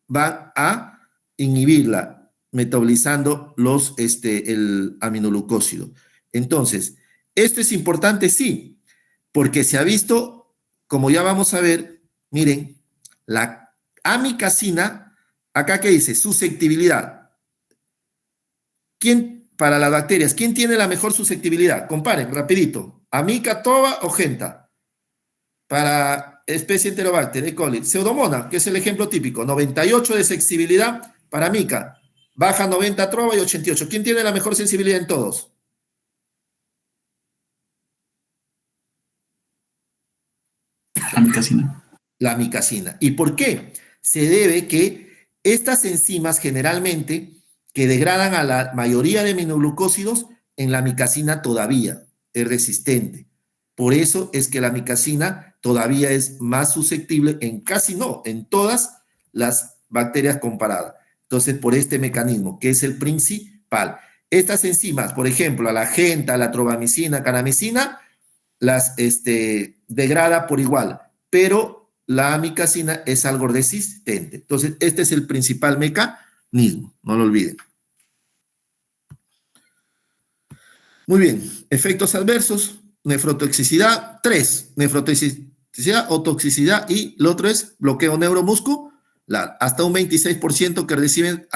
Van a inhibirla metabolizando el aminoglucósido. Entonces, esto es importante, sí, porque se ha visto, como ya vamos a ver, miren, la amicacina, acá que dice, susceptibilidad. Para las bacterias, ¿quién tiene la mejor susceptibilidad? Comparen, rapidito. Amica, Toba o Genta. Para especie Enterobacter, E. coli. Pseudomonas, que es el ejemplo típico. 98 de sensibilidad para Amica. Baja 90 Trova y 88. ¿Quién tiene la mejor sensibilidad en todos? Amikacina. La amicacina. ¿Y por qué? Se debe que estas enzimas generalmente que degradan a la mayoría de aminoglucósidos, en la amicacina todavía es resistente. Por eso es que la amicacina todavía es más susceptible en todas las bacterias comparadas. Entonces, por este mecanismo, que es el principal. Estas enzimas, por ejemplo, a la genta, la trobamicina, canamicina, las degrada por igual, pero la amicacina es algo resistente. Entonces, este es el principal mecanismo, no lo olviden. Muy bien, efectos adversos, nefrotoxicidad, 3, nefrotoxicidad o toxicidad, y lo otro es bloqueo neuromuscular. Hasta un 26% que reciben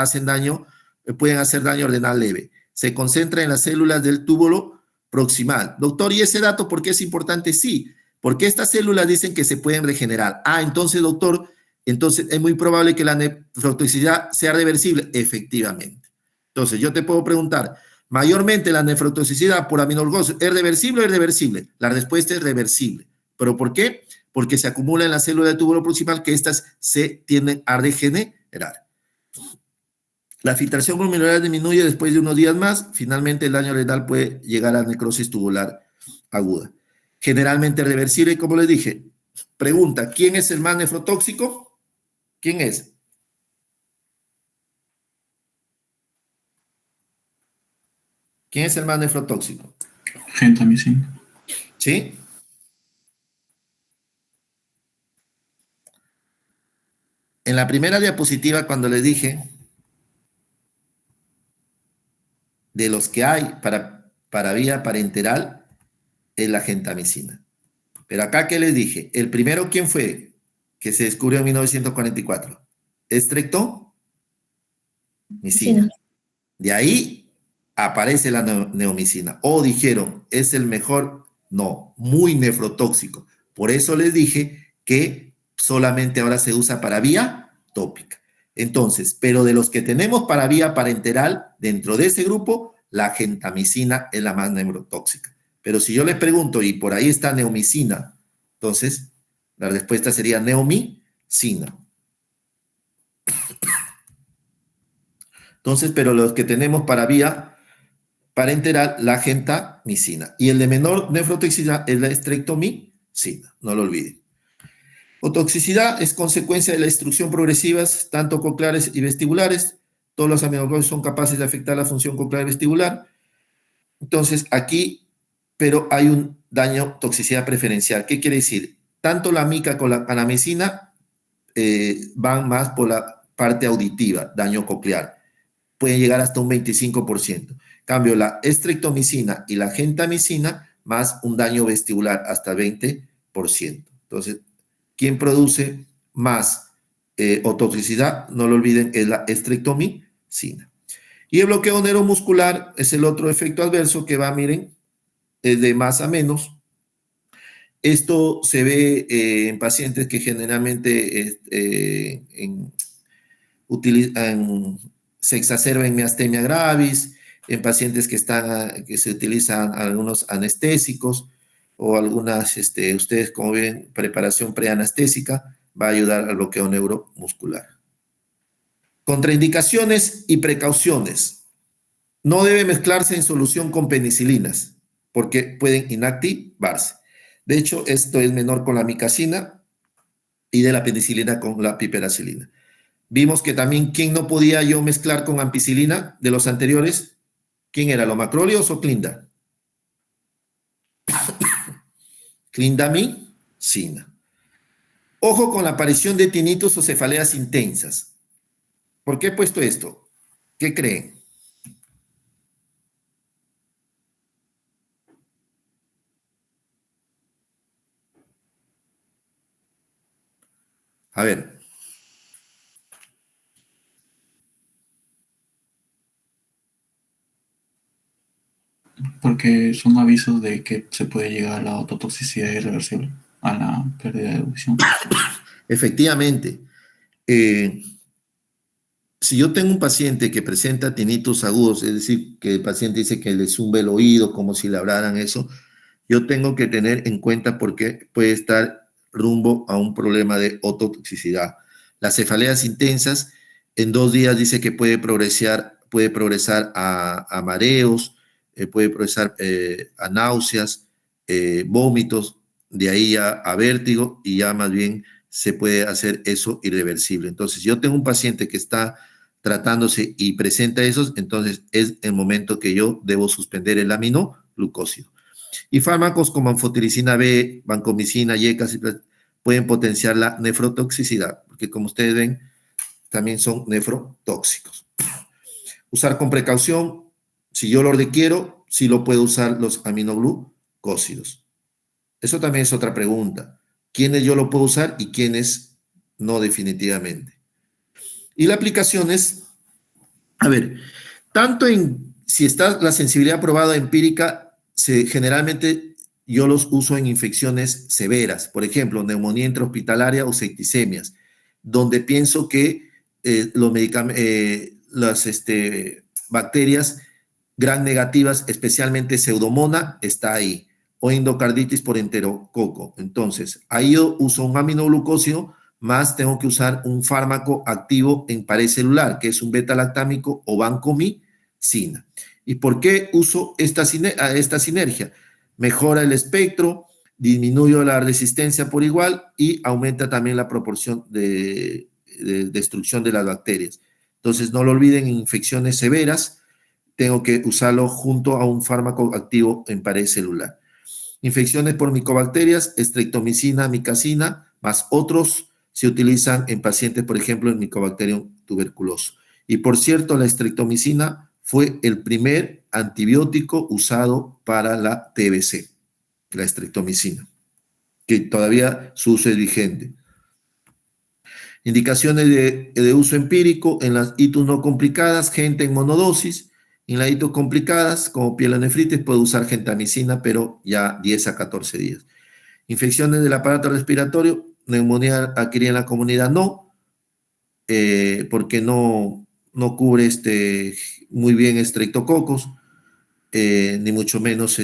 pueden hacer daño renal leve. Se concentra en las células del túbulo proximal. Doctor, ¿y ese dato por qué es importante? Sí, porque estas células dicen que se pueden regenerar. Entonces, doctor, entonces es muy probable que la nefrotoxicidad sea reversible. Efectivamente. Entonces, yo te puedo preguntar, mayormente la nefrotoxicidad por aminoglucosa, ¿es reversible o irreversible? La respuesta es reversible. ¿Pero por qué? Porque se acumula en la célula del túbulo proximal, que estas se tienden a regenerar. La filtración glomerular disminuye después de unos días más. Finalmente, el daño renal puede llegar a necrosis tubular aguda. Generalmente reversible, como les dije. Pregunta, ¿quién es el más nefrotóxico? ¿Quién es? ¿Quién es el más nefrotóxico? Gentamicina. ¿Sí? En la primera diapositiva, cuando les dije de los que hay para vía parenteral, es la gentamicina. Pero acá, ¿qué les dije? El primero, ¿quién fue? Que se descubrió en 1944. Estreptomicina. De ahí aparece la neomicina. O dijeron, ¿es el mejor? No, muy nefrotóxico. Por eso les dije que solamente ahora se usa para vía tópica. Entonces, pero de los que tenemos para vía parenteral, dentro de ese grupo, la gentamicina es la más nefrotóxica. Pero si yo les pregunto, y por ahí está neomicina, entonces la respuesta sería neomicina. Entonces, pero los que tenemos para vía parenteral, la gentamicina. Y el de menor nefrotoxicidad es la estreptomicina, no lo olviden. O toxicidad es consecuencia de la destrucción progresiva, tanto cocleares y vestibulares. Todos los aminoglucósidos son capaces de afectar la función coclear y vestibular. Entonces, aquí, pero hay un daño, toxicidad preferencial. ¿Qué quiere decir? Tanto la mica como la canamicina van más por la parte auditiva, daño coclear. Pueden llegar hasta un 25%. En cambio, la estreptomicina y la gentamicina, más un daño vestibular hasta 20%. Entonces, ¿quién produce más otoxicidad? No lo olviden, es la estreptomicina. Y el bloqueo neuromuscular es el otro efecto adverso que va, miren, es de más a menos. Esto se ve en pacientes que generalmente se exacerba en miastenia gravis, en pacientes que se utilizan algunos anestésicos o algunas, ustedes como ven, preparación preanestésica, va a ayudar al bloqueo neuromuscular. Contraindicaciones y precauciones. No debe mezclarse en solución con penicilinas porque pueden inactivarse. De hecho, esto es menor con la amicacina y de la penicilina con la piperacilina. Vimos que también, ¿quién no podía yo mezclar con ampicilina de los anteriores? ¿Quién era? ¿Lo macróleos o clinda? Clindamicina. Ojo con la aparición de tinnitus o cefaleas intensas. ¿Por qué he puesto esto? ¿Qué creen? A ver. Porque son avisos de que se puede llegar a la ototoxicidad irreversible, a la pérdida de audición. Efectivamente. Si yo tengo un paciente que presenta tinnitus agudos, es decir, que el paciente dice que le zumba el oído como si le hablaran eso, yo tengo que tener en cuenta porque puede estar rumbo a un problema de ototoxicidad. Las cefaleas intensas, en 2 días dice que puede progresar a mareos, puede progresar a náuseas, vómitos, de ahí a vértigo, y ya más bien se puede hacer eso irreversible. Entonces, si yo tengo un paciente que está tratándose y presenta esos, entonces es el momento que yo debo suspender el aminoglucósido. Y fármacos como anfotericina B, vancomicina, yecas, pueden potenciar la nefrotoxicidad, porque como ustedes ven, también son nefrotóxicos. Usar con precaución, si yo lo requiero, sí lo puedo usar los aminoglucósidos. Eso también es otra pregunta. ¿Quiénes yo lo puedo usar y quiénes no definitivamente? Y la aplicación es, a ver, tanto si está la sensibilidad probada empírica, generalmente yo los uso en infecciones severas, por ejemplo, neumonía intrahospitalaria o septicemias, donde pienso que las bacterias gram negativas, especialmente Pseudomonas, está ahí, o endocarditis por enterococo. Entonces, ahí yo uso un aminoglucósido, más tengo que usar un fármaco activo en pared celular, que es un beta-lactámico o vancomicina. ¿Y por qué uso esta sinergia? Mejora el espectro, disminuye la resistencia por igual y aumenta también la proporción de destrucción de las bacterias. Entonces, no lo olviden, en infecciones severas, tengo que usarlo junto a un fármaco activo en pared celular. Infecciones por micobacterias, streptomicina, amicacina, más otros se utilizan en pacientes, por ejemplo, en Mycobacterium tuberculoso. Y por cierto, la streptomicina fue el primer antibiótico usado para la TBC, la streptomicina, que todavía su uso es vigente. Indicaciones de uso empírico en las itus no complicadas, gente en monodosis. En las itus complicadas, como pielonefritis, puede usar gentamicina, pero ya 10 a 14 días. Infecciones del aparato respiratorio, neumonía adquirida en la comunidad no, porque no cubre muy bien estreptococos, ni mucho menos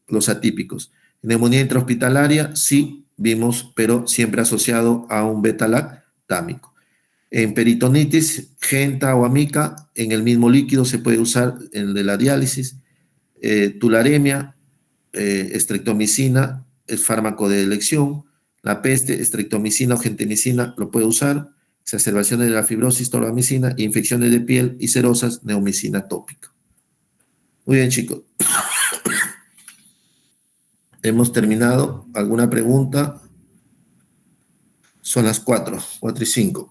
los atípicos. Neumonía intrahospitalaria, sí, vimos, pero siempre asociado a un beta-lactámico. En peritonitis, genta o amica, en el mismo líquido se puede usar el de la diálisis. Tularemia, streptomicina, es fármaco de elección. La peste, streptomicina o gentamicina lo puede usar. Exacerbaciones de la fibrosis, toramicina. Infecciones de piel y cerosas, neomicina tópica. Muy bien, chicos. Hemos terminado. ¿Alguna pregunta? Son las 4:05.